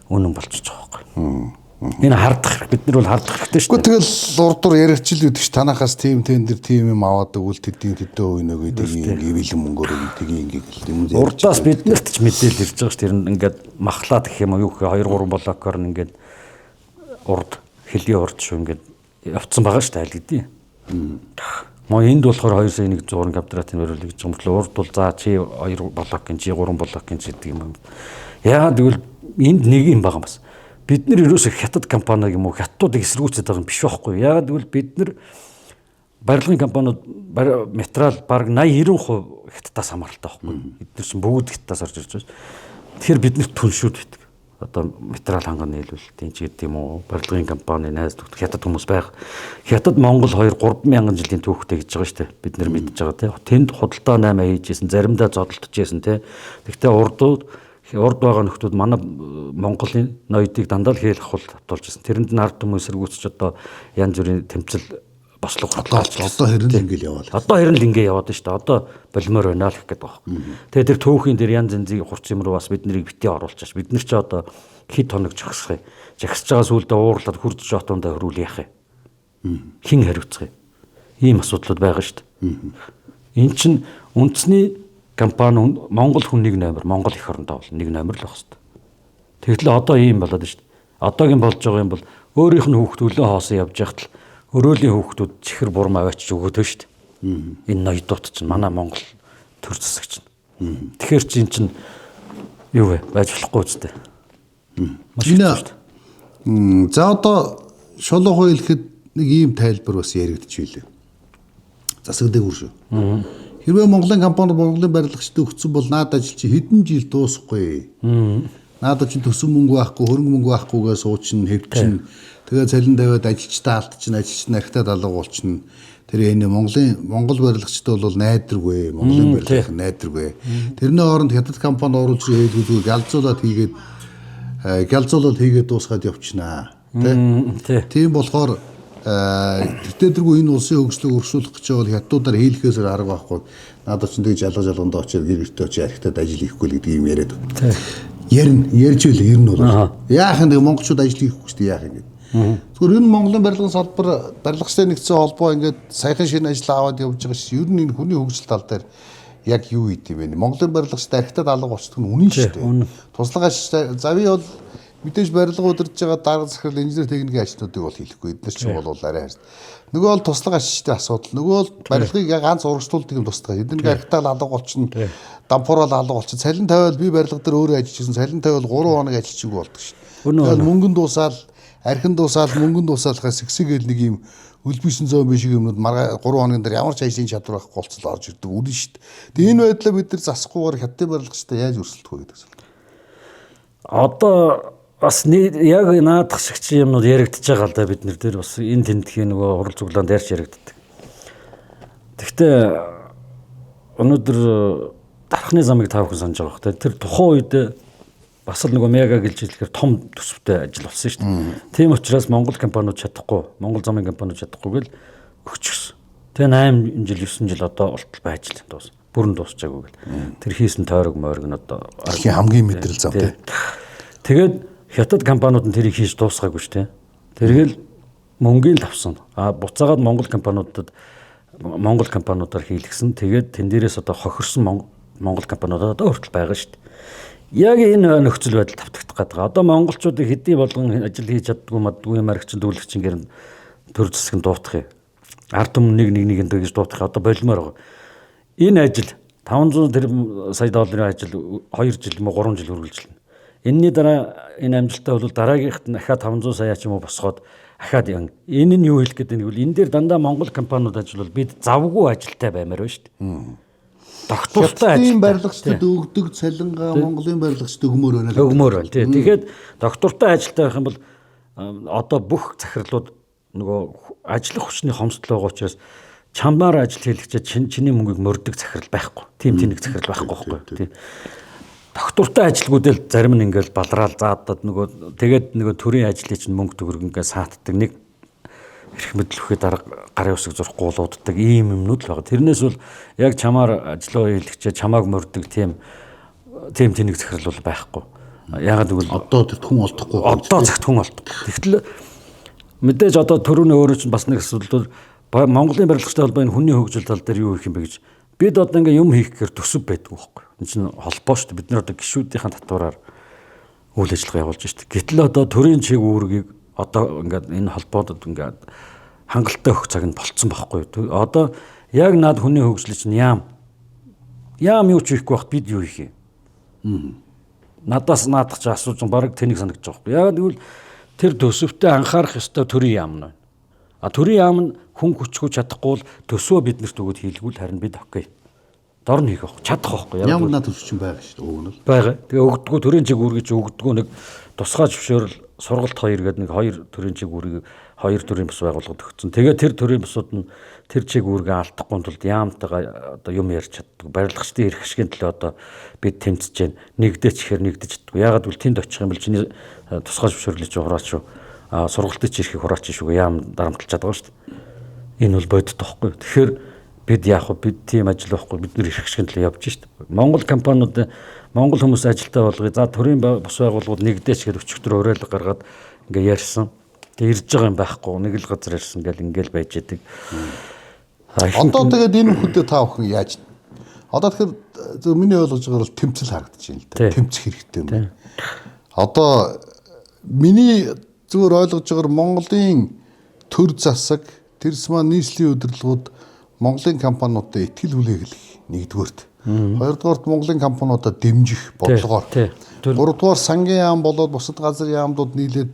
Speaker 2: үнэн болчихж байгаа байхгүй. Энэ хардах бид нар бол хардах хэрэгтэй шүү дээ.
Speaker 1: Тэгэл урдуур яригчл гэдэг чи танахаас тим тендер тим юм аваад өгвөл тэдний төдөө үе нөгөө тийг ивэлэн мөнгөөр тийг ингээд юм зэ.
Speaker 2: Урдаас биднэрт ч мэдээлэл ирж байгаа шүү. Тэр нь ингээд махлаад гэх юм уу юу гэхээр 2 3 блокоор нь ингээд урд хэлийн урд шүү ингээд явцсан байгаа шүү дээ аль хэдийн. Мо энд болохоор 2,100 квадратын бариулъя гэж юм бол урд бол за чи 2 блокын чи 3 блокын чи гэдэг юм. Яагаад гэвэл энд нэг юм байгаа бас. Бид нар ерөөсөө хятад компани юм уу хятадуудыг эсэргүүцээд байгаа юм биш байхгүй. Яагаад гэвэл бид нар барилгын компаниуд материал бараг 80-90% хятадаас хамааралтай байхгүй. Бид нар чинь бүгд хятадаас орж ирж байгаа. Тэгэхээр биднэрт түншүүд битг. Одоо материал ханганы нийлүүлэлтийн ч гэдэг юм уу барилгын компани найз нөхд хятад хүмүүс байх. Хятад Монгол 2-3 мянган жилийн түүхтэй гэж байгаа шүү дээ. Бид нар мэдж байгаа тийм. Тэнд худалдаа 8 хийжсэн, заримдаа зодтолдож байсан тийм. Гэхдээ урд байгаа нөхдүүд манай Монголын ноёдыг дандаа л хээл ахвал тавтуулж байсан. Тэрэнд нь ард түмэн эсэргүүцч одоо янз бүрийн тэмцэл бослого хурдлаач.
Speaker 1: Одоо хэрэн л ингээл яваал.
Speaker 2: Одоо хэрэн л ингээ яваад шүү дээ. Одоо болимоор байна л гэх гээд байгаа. Тэгээ тэр түүхийн дээр янз янзын хурц юм руу бас бид нарыг битээ оруулчаач. Бид нар ч одоо хэд хоног жагсах юм. Жагсаж байгаа сүулдэ уурлаад хурд жотондоо хөрүүл яах юм. Хин хариуцах юм. Ийм асуудлууд байгаа шүү дээ. Эн чинь үндэсний компани Монгол хүн 1 номер, Монгол эх орондоо бол 1 номер л байх хэвээр. Тэгтэл одоо ийм болоод шүү дээ. Одоогийн болж байгаа юм бол өөрийнх нь хүүхд өлөө хоосон явж яхад л өрөөлийн хүүхдүүд чихэр бурмаа авчиж өгөөд шүү дээ. Энэ ноёдууд чинь манай Монгол төр засаг чинь. Тэгэхээр чи эн чинь юу вэ? Байж болохгүй үстэй.
Speaker 1: За одоо шулуухай хэлэхэд нэг ийм тайлбар бас яригдчихвээ. Засаг дээгүүр шүү. Хэрвээ Монголын компани Монголын барилгачд өгсөн бол наад ажил чи хэдэн жил дуусахгүй. Наадад чи төсөн мөнгө байхгүй, хөрөнгө мөнгө байхгүйгээ суучин, хэвчин. Тэгээ цалин тавиад ажилчдаа алдчихна, ажилч нархтад алга болчихно. Тэр энэ Монгол барилгачд бол найдваргүй, Монголын барилгах найдваргүй. Тэрний оронд хятад компани оруулж хэлгүүл галзуулаад хийгээд дуусгаад явчихнаа. Тийм болохоор тэртэргүй энэ улсын хөгжлийг өршүүлэх гэж бол хятадуудаар хийлгэхээс арга байхгүй. Надад ч нэг жалганд очиод гэр гэртээ очиж архитад ажил хийхгүй л гэдэг юм яриад. Ярьж үл ер нь бол яах юм нэг монголчууд ажил хийхгүй шүү дээ яах юм гээд. Зүгээр энэ Монголын барилгын салбар барилгачтай нэгдсэн холбоо ингээд саяхан шинэ ажил аваад явж байгаа ш. Ер нь энэ хүний хөгжил тал дээр яг юу хийд юм бэ? Монголын барилгачтай архитад алга болчихдог нь үнэн шүү дээ. Туслага зави бол мэдээж барилга удирдах байгаа дарга захирал инженер техникийн ажлуудыг бол хийхгүй. Эдгээр чинь бол арай харс. Нөгөө бол туслага ашигчтай асуудал. Нөгөө бол барилгыг яг ганц урагшлуулдаг юм тусдаг. Эднийг архитал алга болчихно. Дампуурал алга болчихно. Цалин тавиал би барилга дээр өөрөө ажиллажсэн. Цалин тавиал 3 хоног ажиллачаагүй болдог шүү дээ. Тэгэл мөнгөнд дуусаал, архин дуусаал, мөнгөнд дуусаалхаас сэгсэгээл нэг юм өлбөсөн зөөн биш юмнууд 3 хоногийн дээр ямар ч ажлын чадвар байхгүй болцол орж ирдэг үнэн шүү дээ. Тэгээ энэ байдлаа бид нар засахгүйгээр хятадын барилгачтай яаж өрсөлдөх вэ гэдэг асуулт. Одоо бас яг наадах шиг чи юмнууд яригдчихэж байгаа л да бид нар дээр бас энэ тэмдгийн нөгөө хурал цуглаанд ярьж яригддаг. Гэхдээ өнөөдөр дархны замыг таавхан санаж байгаа хөөхтэй. Тэр тухайн үед бас л нөгөө мега гэлж хэлэхээр том төсөвтэй ажил болсон шүү дээ. Тийм учраас Монгол компаниуд чадахгүй, Монгол замын компаниуд чадахгүй гэл өгчихсөн. Тэгээ 8 жил 9 жил одоо болтол байж л дуус. Бүрэн дуусчаагүй гэл. Тэр хийсэн тойрог мориг нь одоо хамгийн мэдрэл зав тий.
Speaker 2: Тэгээд хятад компаниуд нь тэрийг хийж дуусгаагүй шүү дээ. Тэргээл мөнгөний л авсан. Буцаагаад Монгол компаниудаар хийлгсэн. Тэгээд тэн дээрээс одоо хохирсон Монгол компаниудад одоо хүртэл байгаа шүү дээ. Яг энэ нөхцөл байдал тавтагдах гэдэг. Одоо монголчуудыг хэдий болгон ажил хийж чаддгүй мадгүй маргчин дүүлэгчингээр төр засаг нь дуутах юм. Ард түмэн нэг гэж дуутах одоо болимоор байгаа. Энэ ажил 500 сая долларын ажил 2 жил юм уу 3 жил үргэлжилнэ. Энэний дараа энэ амжилттай бол дараагийнхт нь дахиад 500 сая ч юм уу босгоод ахаад энэ нь юу хэлэх гэдэг нь энэ дээр дандаа монгол компаниуд ажиллавал бид завгүй ажилтай баймаар байна шүү дээ. Доктортой
Speaker 1: ажил барилгачдад өгдөг цалингаа Монголын барилгачдад өгмөр байна.
Speaker 2: Өгмөр байна тий. Тэгэхээр доктортой ажилтай байх юм бол одоо бүх захирлууд нөгөө ажлах хүчний хомсдол байгаа учраас чамаар ажил хийлгчээ чиний мөнгийг мөрдөг захирал байхгүй. Тим тэнэг захирал байхгүй тий. Доктортой ажилгуудэл зарим нь ингээл балраал заадад нөгөө тэгээд нөгөө төрийн ажлын чинь мөнгө төгрөг ингээ саатдаг нэг эрх мэдэл өгөхөд дарга гарын усыг зурхгүй болооддаг ийм юмнууд л байгаа. Тэрнээс бол яг чамаар ажиллаа хийлгчээ чамааг мөрдөг тийм тэнэг захирал бол байхгүй. Ягаад гэвэл
Speaker 1: одоо тэр хүн олдохгүй.
Speaker 2: Одоо цагт хүн олдохгүй. Тэгтэл мэдээж одоо төрөний өөрөө чинь бас нэг асуудал бол Монголын барилгачтай холбоо энэ хүний хөгжил тал дээр юу хийх юм бэ гэж бид одоо ингээ юм хийх гэхээр төсөв байдаг байхгүй. Энэ чинь холбоо шүү дээ. Бид нар одоо гишүүдийн татвараар үйл ажиллагаа явуулж шүү дээ. Гэтэл одоо төрийн чиг үүргийг одоо ингээд энэ холбоодод ингээд хангалттай өгөх цаг нь болцсон байхгүй юу? Одоо яг над хүний хөгжил чинь яам юу ч хийхгүй байхад бид юу хийх юм? Надаас наадах ч асууж баг тэнийг санагдаж байгаа байхгүй. Яг тэгвэл тэр төсөвтөө анхаарах ёстой төрийн яам нь. Төрийн яам нь хүн хүчгүй чадахгүй бол төсөө биднэрт өгөөд хийлгүүл харин бид окей. Дор нь хийх байхгүй, чадах байхгүй.
Speaker 1: Ямар над төсөв чинь байгаа шүү дээ өгнөл.
Speaker 2: Байгаа. Тэгээ өгдөггүй төрийн чиг үүргийг өгдөггүй нэг тусгай зөвшөөрөл сургалт 2 гэдэг нэг 2 төрийн чиг үүргийг 2 төрлийн бас байгууллагад өгсөн. Тэгээ тэр төрийн бусууд нь тэр чиг үүргээ алдахгүй тулд яамтайгаа одоо юм ярьж чаддаг. Барилгачдын эрх ашигын төлөө одоо бид тэмцэж байна. Нэгдэж ихээр нэгдэж чаддаг. Ягаад гэвэл тэнд очих юм бол чиний тусгай зөвшөөрлөж хураач шүү. Сургалтын чирхийг хураач шүү. Яам дарамтлаж чаддаг шүү дээ. Энэ бол бодит тоххой. Тэгэхээр бид яах вэ? Бид тийм ажил байхгүй. Бид нэр эрх ашигын төлөө явж шүү дээ. Монгол компаниуд Монгол хүмүүс ажилтаа болгоё. За төрийн бус байгууллагууд нэгдээч гэж өчигдөр уриалга гаргаад ингээ ярьсан. Тэг ирж байгаа юм байхгүй. Нэг л газар ярьсан гэл ингээл байж идэг.
Speaker 1: Одоо тэгээд энэ хүнтэй та бүхэн яаж? Одоо тэгэхээр миний ойлгож байгаагаар бол тэмцэл харагдаж байна л да. Тэмцэх хэрэгтэй юм. Одоо миний зүгээр ойлгож байгаагаар Монголын төр засаг, тэрс маань нийслэлийн удирдлагууд Монголын компаниудад ихтгэл хүлээглэх нэгдүгээрт. Хоёрдугаарт Монголын компаниудад дэмжих бодлогоор. Гуравдугаар сангийн яам болоод бусад газар яамдууд нийлээд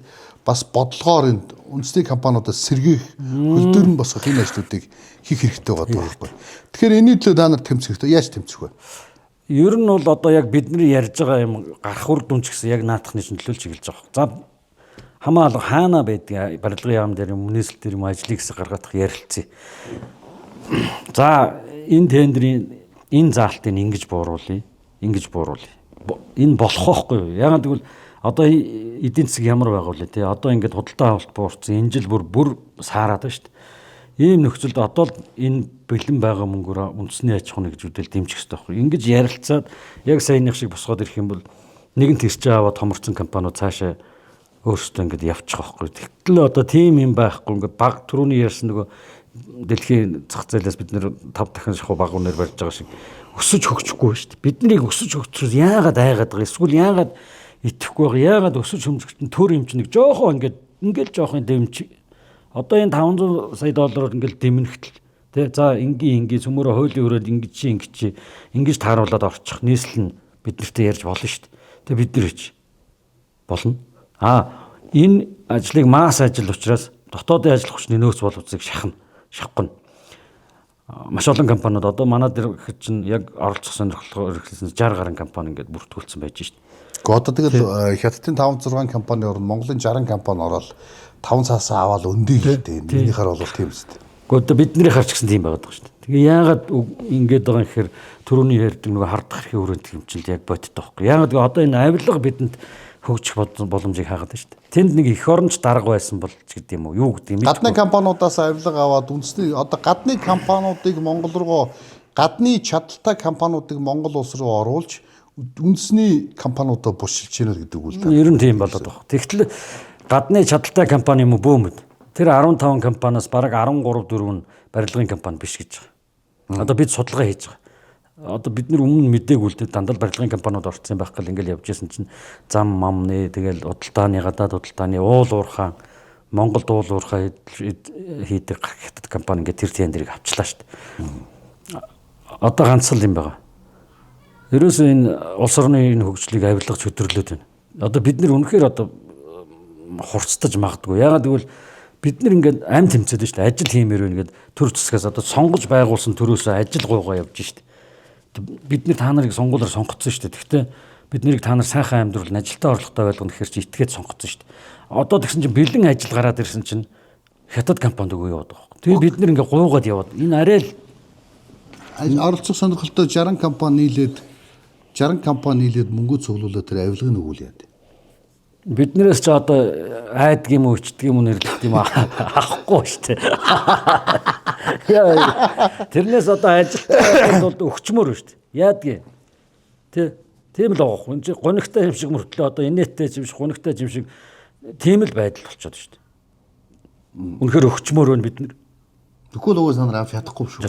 Speaker 1: бас бодлогоор энэ үндэсний компаниудаас сэргээх хөлдөр нь босгох энэ ажлуудыг хийх хэрэгтэй байгаа байхгүй. Тэгэхээр энэний төлөө та нар тэмцэх хэрэгтэй. Яаж тэмцэх вэ?
Speaker 2: Ер нь бол одоо яг бидний ярьж байгаа юм гарах үр дүн ч гэсэн яг наадахны төлөөлж эхэлж байгаа. За хамаалал хаана байдаг барилгын яам дээр юм нийслэл дээр юм ажлыг гаргах ярилцъя. За энэ тендерийн энэ заалтыг ингэж бууруулъя. Энэ болох байхгүй юу? Ягаад гэвэл одоо эдийн засаг ямар байгаа вэ те? Одоо ингээд худалдаа авалт буурсан. Энэ жил бүр саарад байна шүү дээ. Ийм нөхцөлд одоо л энэ бэлэн байгаа мөнгөөр үндэсний аж ахуйн нэгжүүдэл дэмжих хэрэгтэй байхгүй юу? Ингэж ярилцаад яг саяных шиг босгоод ирэх юм бол нэгэн тэрчээ аваад томорсон компаниуд цаашаа өөрсдөө ингээд явчих байхгүй юу? Тэгтэл одоо тийм юм байхгүй ингээд баг түрүүний ярьсан нөгөө дэлхийн зах зээлээс бид нэр 5 дахин шахуу багуунаар барьж байгаа шиг өсөж хөгжихгүй шүү дээ. Биднийг өсөж хөгжих яагаад айгаад байгаа? Эсвэл яагаад итгэхгүй байгаа? Яагаад өсөж хөгжихдээ төр юм чинь нэг жоохон ингээд жоохон дэмж. Одоо энэ 500 сая доллараар ингээд дэмнэхтэл тий за ингийн цөмөрө хуулийн өрөөд ингэж тааруулаад орчих нийслэл нь биднэртээ ярьж болно шүү дээ. Тэгээ бид нар хийж болно. Энэ ажлыг масс ажил учраас дотоодын ажил хүчний нөөц боловцыг шахах нь маш олон компаниуд одоо манай дээр гэхэд чинь яг оролцох сонирхолтой эрхлүүлсэн 60 гаруй компани ингээд бүртгүүлсэн байж шít.
Speaker 1: Одоо тэгэл хятадын 5-6 компани орно, Монголын 60 компани ороод 5 цаасаа аваад өндөө хийхдээ. Минийхэр бол тийм үст.
Speaker 2: Гэхдээ бидний харч гэсэн тийм байгаад байгаа шүү дээ. Тэгээ яагаад ингэж байгаа юм гэхээр төрөний ярьдаг нөгөө хардах хэрхээ өрөөнд хэмжилт яг боддог байхгүй. Яагаад гэвэл одоо энэ авилга бидэнд хөгжих боломжийг хаагаад байна шүү дээ. Тэнд нэг эх оронч дарга байсан бол ч гэдэм үү юу гэдэг юм.
Speaker 1: Гадны компаниудаас авилга аваад үндэсний одоо гадны компаниудыг Монгол руу гадны чадaltaй компаниудыг Монгол улс руу оруулж үндэсний компаниудаа бушилж гинэ гэдэг үг л да.
Speaker 2: Ер нь тийм болоод байна. Тэгтэл гадны чадaltaй компани юм уу бөөмөд. Тэр 15 компаниас бараг 13 4 нь барилгын компани биш гэж байгаа. Одоо бид судалгаа хийж байгаа. Одоо бид нар өмнө мэдээгүй л дээ дандаа барилгын компаниуд орцсон байх гэл ингээл явж исэн чинь зам мамны тэгэл худалдааны гадаад худалдааны уул уурхаан Монголд уул уурхай хийдэг хятад компани ингээд тэр тендерийг авчлаа шүү дээ. Одоо ганц л юм байгаа. Ерөөсөө энэ улс орны энэ хөгжлийг авилгах хөдөрлөд байна. Одоо бид нар үнэхээр одоо хурцтаж магадгүй. Ягаад гэвэл бид нар ингээд амь тэмцээд шүү дээ. Ажил хиймээр байна гэдэг төр зэсгээс одоо сонгож байгуулсан төрөөсөө ажил гойгоо явж шүү дээ. Бид нар та нарыг сонгуулаар сонгоцсон шүү дээ. Гэхдээ бид нарыг та нар сайхан амьдрал, ажилтаа орлоготой байлгах гэхээр чи итгээд сонгоцсон шүү дээ. Одоо тэгсэн чинь бэлэн ажил гараад ирсэн чинь хятад компанид өгөө яваад байгаа. Тэгээ бид нар ингээд гуугаад яваад энэ арай л
Speaker 1: оролцох сонирхолтой 60 компани нийлээд мөнгө цуглуулаад тэр авилгыг өгүүл яа.
Speaker 2: Биднээс ч одоо айдаг юм уу, ичдэг юм уу нэрлэх юм авахгүй шүү дээ. Тэрнээс одоо ажилтнууд бол өгчмөр шүү дээ. Яадгийг. Тийм л байгаа. Энд чинь гонигтай юм шиг мөртлөө одоо инээдтэй юм шиг, гонигтай юм шиг тийм л байдал болчиход шүү дээ. Үнэхээр өгчмөр байна бид нар.
Speaker 1: Тэгвэл угсаа санаар авч чадахгүй шүү.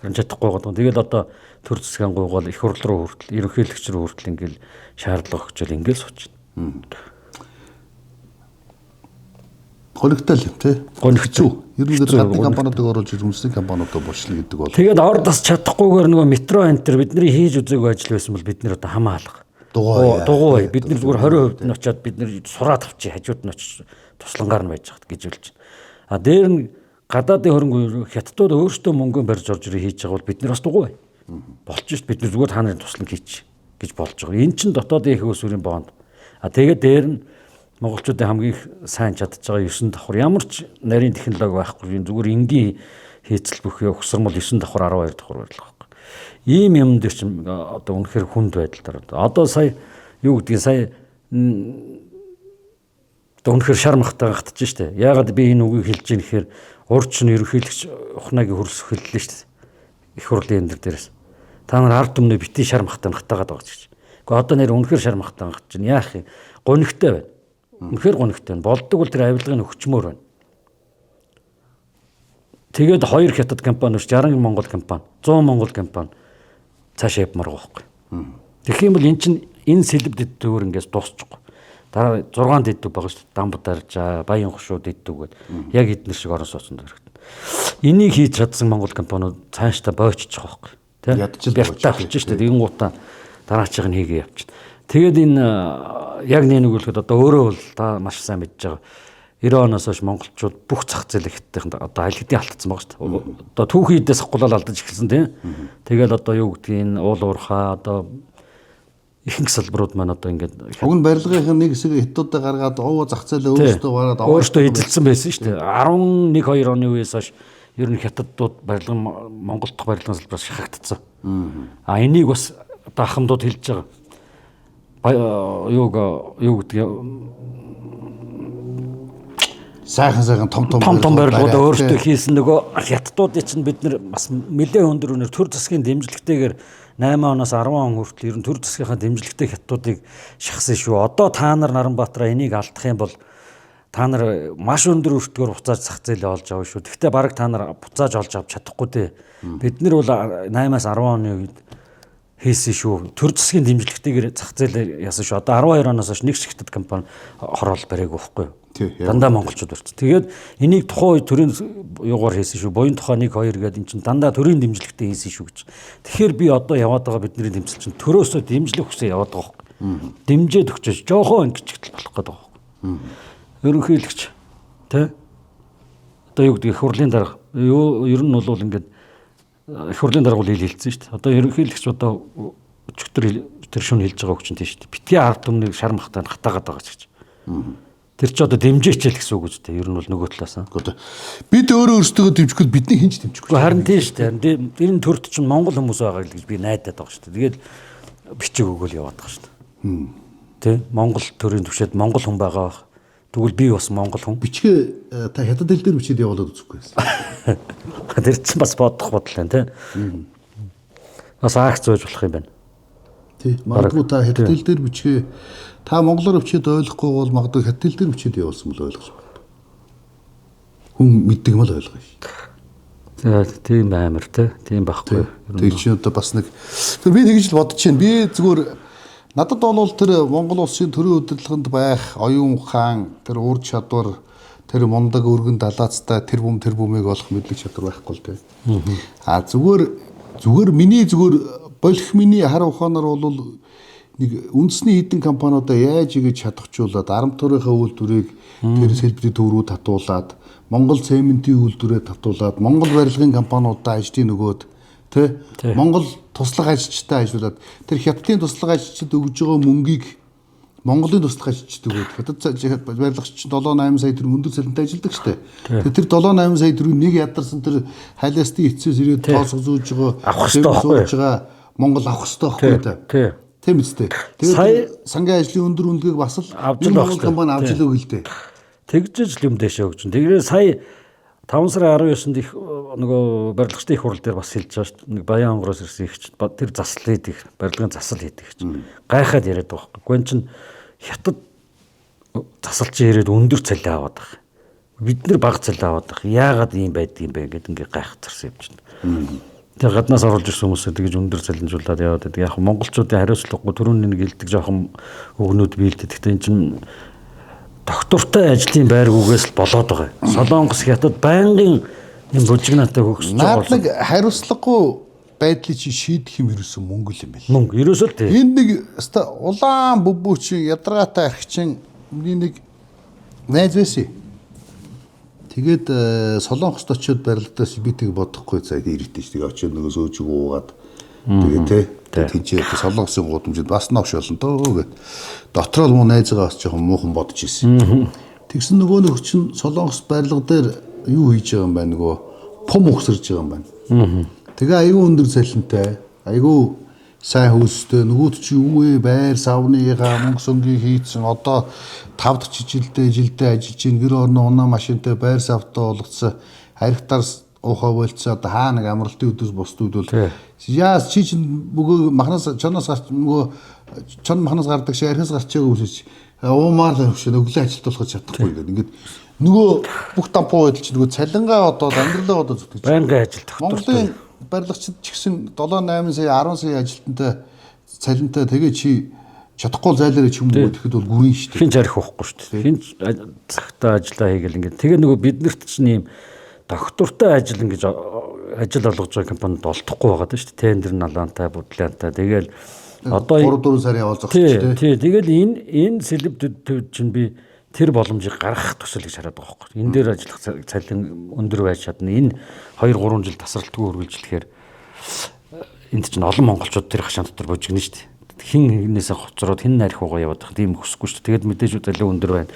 Speaker 2: Чадахгүй байгаа. Тэгэл одоо төр засгийн гуйгаал их хурл руу хүртэл, ерөнхийлөгч рүү хүртэл ингээл шаардлага өгчөөл ингээл суучна.
Speaker 1: Гонигтай л юм тий.
Speaker 2: Гонигтай.
Speaker 1: Ерөнхийдөө гадны компаниудыг оруулж ирмэлсэн компаниудаа бошлоо гэдэг бол.
Speaker 2: Тэгээд ордос чадахгүйгээр нөгөө метро энтер бидний хийж үзээгүй ажил байсан бол бид нэр одоо хамаа алга. Дугуй. Бид нар зүгээр 20% нь очиад бид нар сураад авчи хажууд нь очиж туслангаар нь байж хат гэж хэлж байна. А дээр нь гадаадын хөрөнгө хятадууд өөрсдөө мөнгө барьж орж ирээ хийж байгаа бол бид нар бас дугуй. Болж шít бид нар зүгээр та нарын туслан хийч гэж болж байгаа. Энэ чинь дотоодын их усүрийн бонд. А тэгээд дээр нь монголчуудын хамгийн их сайн чадж байгаа 9 давхар ямар ч нарийн технологи байхгүй зүгээр энгийн хийцэл бүхий өгсөрмөл 9 давхар 12 давхар барилга байхгүй. Ийм юм дээр чинь одоо үнэхээр хүнд байдал дараа. Одоо сая юу гэдгийг сая үнэхээр шармахтай гатж штэ. Яагаад би энэ үгийг хэлж ийм гэхээр урч нь ерөнхийлөгч ухнагийн хөрс хэллээ штэ. Их хурлын энэ дээрээс. Та нар ард түмнээ бити шармахтай гатаагаад байгаа гэж. Гэхдээ одоо нэр үнэхээр шармахтай гатж чинь яах юм? Гонигтай байна. Үнэхээр гонигтай байна. Болдог бол тэр авилгын өгчмөр байна. Тэгээд 2 хятад компани, 60 монгол компани, 100 монгол компани цаашаа явмаар байгаа байхгүй. Тэгэх юм бол эн чинь энэ сэлб дэддүүр ингээс дуусчихгүй. Дараа 6 дэддүү байгаа шүү дээ. Дамбударжаа, Баян хушуу дэддүү гээд яг эднэр шиг орон сууцнд хэрэгтэй. Энийг хийж чадсан монгол компаниуд цаашдаа бооччих байхгүй. Тэ? Бяртаа болчих шүү дээ. Тэгин гутаа дараачиг нь хийгээ явчихна. Тэгээд энэ яг нэг үгэлэхэд одоо өөрөө бол та маш сайн мэдж байгаа. 90 оноос хойш монголчууд бүх зах зээл ихтэйхэнд одоо аль хэдийн алдсан байгаа шүү дээ. Одоо түүхэн идээс хавгуулаад алдаж эхэлсэн тийм. Тэгэл одоо юу гэдгийг энэ уул уурхаа одоо ихэнх салбарууд маань одоо ингээд
Speaker 1: уг нь барилгын нэг хэсэг хятадтай гаргаад овоо зах зээлээ
Speaker 2: өөрсдөө эзэлсэн байсан шүү дээ. 11 2 оны үеэс хойш ер нь хятадууд барилгын Монгол дахь барилгын салбараас шахагдсан. А энийг бас одоо ахмадууд хэлж байгаа. Юу гэдэг
Speaker 1: сайхан том
Speaker 2: барилгууд өөрсдөө хийсэн нөгөө хятадуудын чинь бид нар бас нэлээд өндөр үнээр төр засгийн дэмжлэгтэйгээр 8 оноос 10 он хүртэл ер нь төр засгийнхаа дэмжлэгтэй хятадуудыг шахсан шүү. Одоо та нар Наранбаатараа энийг алдах юм бол та нар маш өндөр өртгөөр буцааж зах зээлээ олж авах шүү. Гэхдээ баг та нар буцааж олж авч чадахгүй дээ. Бид нар бол 8-аас 10 оны үед хийсэн шүү. Төр засгийн дэмжлэгтэйгээр зах зээлээ яасан шүү. Одоо 12 оноос хойш нэг шигтэд компани хороол барайг байхгүй юу? Дандаа монголчууд барьц. Тэгээд энийг тухайн үед төрийн юугаар хийсэн шүү. Буян тухай 1 2 гэдэг эн чинь дандаа төрийн дэмжлэгтэй хийсэн шүү гэж. Тэгэхээр би одоо яваад байгаа бидний дэмжил чинь төрөөсөө дэмжлэг хүсээ яваад байгаа байхгүй. Дэмжээд өгчөөж жоохоо ингэчгэл болох гэдэг байгаа байхгүй. Ерөнхийлөгч тий. Одоо юу гэдэг их хурлын дарга ер нь бол ингээд их хурлын дарга бол хэлсэн шүү дээ. Одоо ерөнхийлөгч одоо өчигдөр тэр шөнө хэлж байгаа үг чинь тийм шүү дээ. Битгий ард түмнийг шармахтай хатаагаад байгаа ч гэж. Тэр ч одоо дэмжээчэл гэсэн үг үстэй. Ер нь бол нөгөө талаас.
Speaker 1: Бид өөрөө өөрсдөө дэмжихгүй бидний хинж дэмжихгүй.
Speaker 2: Харин тийм шүү дээ. Энэ төрд чинь монгол хүмүүс байгаа гэж би найдаад байгаа шүү дээ. Тэгээд бичиг өгөөл яваад байгаа шүү дээ. Тэ? Монгол төрийн төвшөд монгол хүн байгаа бах. Тэгвэл би бас монгол хүн.
Speaker 1: Бичгээ та хятад хэл дээр бичээд явуулаад үзэхгүй байсан.
Speaker 2: Тэр чинь бас бодох бодол байна, тэ? Бас акц зөөж болох юм байна.
Speaker 1: Тий. Магадгүй та хятад хэл дээр бичгээ та монголоор бичээд ойлгохгүй бол магадгүй хятад хэл дээр бичээд явуулсан бол ойлгож байна. хүн мэддэг юм л ойлгоо шүү.
Speaker 2: Тийм амар тийм байхгүй.
Speaker 1: Тэр чинь одоо бас нэг тэр би тэгж л бодож байна. Би зүгээр надад бол тэр Монгол улсын төрийн удирдлаганд байх оюун ухаан, тэр ур чадвар, тэр мундаг өргөн далаацтай тэр бүмийг олох мэдлэг чадвар байхгүй л дээ. Зүгээр миний болох миний хар ухаанаар бол нэг үндэсний хэдэн компаниудаа яаж ингэж чадахжуулаад арамтуурынхаа үйлдвэрийг тэр сэлбэрийн төв рүү татуулаад Монгол цементийн үйлдвэрээ татуулаад Монгол барилгын компаниудаа ажлын нөгөөд Монгол туслах ажилчтай ажиллаад тэр хятадын туслах ажилчид өгж байгаа мөнгийг Монголын туслах ажилчид өгөөд хятад барилгач 7-8 сая төгрөг өндөр цалинтай ажилладаг штэ. Тэр 7-8 сая төгрөг нэг ядарсан тэр халиастын эцэс ирээд тоосго зүүж байгаа Монгол авах хэрэгтэй байхгүй. Тийм үстэй. Тэгээд сангийн ажлын өндөр үнэлгээг бас л Монгол компани авч л өгөл дээ.
Speaker 2: Тэгжж л юм дэшээ өгч. Тэгээд сая 5 сарын 19-нд их нөгөө барилгачдын их хурал дээр бас хэлж байгаа шүү дээ. Нэг Баян онгороос ирсэн ихч тэр засал хийдэг, барилгын засал хийдэг гэж. Гайхаад яриад байгаа байхгүй. Гүн чин хятад засалч ирээд өндөр цалин аваад байгаа. Бид нэр бага цалин аваад байгаа. Яагаад ийм байдгийм бэ гэдэг ингээ гайхацарсан юм чинь. Тэгээ гаднаас оруулж ирсэн хүмүүсээ тэгж өндөр цалинжуулаад яваад байдаг. Яг монголчуудын хариуцлагагүй түрүүний нэг хэлдэг жоохон өгнүүд биелдэг. Гэхдээ эн чинь доктортой ажлын байргүйгээс л болоод байгаа. Солонгос хятад байнгын юм бужигнаатай хөгсөж байгаа.
Speaker 1: Наад нэг хариуцлагагүй байдлыг чи шийдэх юм ерөөсөн мөнгө л юм байна.
Speaker 2: Мөнгө ерөөсөө л тийм.
Speaker 1: Энд нэг улаан бүбүүчин ядаргаатай архичин нэг найз байсан. Тэгээд Солонгост очиод барилгадаас би тэг бодохгүй цаа ирээдтэй ш. Тэгээ очиод нөгөө сөөжиг уугаад тэгээ тийчээ Солонгосын гудамжид бас новш болно дөө гэд. Дотроо л муу найзгаа бас жоохон муухан бодож ирсэн. Тэгсэн нөгөө нэг чинь Солонгос барилга дээр юу хийж байгаа юм байна нөгөө пум ухсарж байгаа юм байна. Тэгээ аюу өндөр цалинтай аюу сайн хөөстэй нөгөөд чи юу вэ байр савныгаа мөнгө сөнгийг хийцэн одоо 5 дахь жилдээ ажиллаж ин гэр орны унаа машинтай байр савтай болгоцсон харигтаар уухаа болцоо одоо хаа нэг амралтын өдөөс бусдууд бол яас чи чин мөгөө махнаас чанаас гарч мөгөө чон махнаас гардаг шиг архиас гарч байгаа үсэж уумаар л хөшөө өглөө ажилт болох чадахгүй ингээд ингээд нөгөө бүх тампуу байдал чи нөгөө цалингаа одоо амьдралаа одоо зүтгэж
Speaker 2: байнгын ажил тогтвортой
Speaker 1: барилгачид ч гэсэн 7-8 сая 10 сая ажилтнтай цалинтай тэгээ чи чадахгүй зайлаараа ч юм уу гэхэд бол гүрэн шүү дээ.
Speaker 2: Хинч арих واخгүй шүү дээ. Хинч цагтаа ажиллаа хийгээл ингээд тэгээ нөгөө биднэрт ч нэм доктортой ажил ингэж ажил олгож байгаа компанид олдохгүй байгаа даа шүү дээ. Тендер налаантай бодлоонтай тэгээл одоо
Speaker 1: 3-4 сарын явал зогсож дээ.
Speaker 2: Тий тэгэл энэ сэлбэд чинь би тэр боломжийг гаргах төсөл гэж хараад байгаа байхгүй. Энэ дээр ажиллах цалин өндөр байж чадна. Энэ 2-3 жил тасралтгүй үргэлжлэхээр энд чинь олон монголчууд тэр хашаан дотор божигнэ шүү дээ. Хин хинээсээ хоцроод хин нарих угаа яваад байх тийм хүсэхгүй шүү дээ. Тэгэд мэдээж залуу өндөр байна.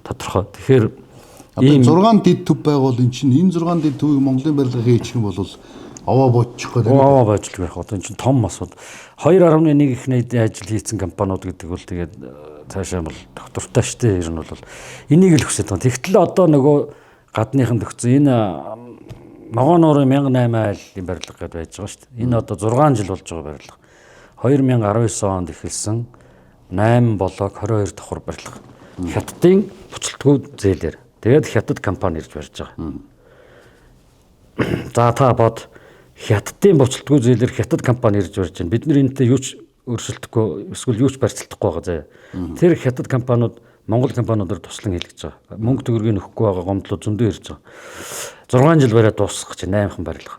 Speaker 2: Тодорхой. Тэгэхээр
Speaker 1: ийм 6 дид төв байгуул эн чинь энэ 6 дид төвийг Монголын барилга хийчих юм бол аваа боочих гэдэг.
Speaker 2: Аваа боожл байх. Одоо эн чинь том асууд 2.1 их найдын ажил хийсэн компаниуд гэдэг бол тэгээд цаашаа бол доктортой штэ ер нь бол энийг л хүсэж байгаа. Тэгтэл одоо нөгөө гадныханд өгсөн энэ Могон нуурын 1008 айлын барилга гэдээ байж байгаа шүү дээ. Энэ одоо 6 жил болж байгаа барилга. 2019 онд эхэлсэн 8 блок 22 давхар барилга. Хятадын буцалтгүй зээлээр. Тэгээд хятад компани ирж барьж байгаа. За та бод хятадын буцалтгүй зээлээр хятад компани ирж барьж байна. Бид нар энэтэй юу ч өрсөлдөхгүй эсвэл юу ч барьцлахгүй байгаа заяа. Тэр хятад компаниуд Монгол компаниудаар туслан хэлгэж байгаа. Мөнгө төгрөгийг нөхгүй байгаа гомдлоо зөндөө ирж байгаа. 6 жил бариад дуусгах гэж 8хан барилга.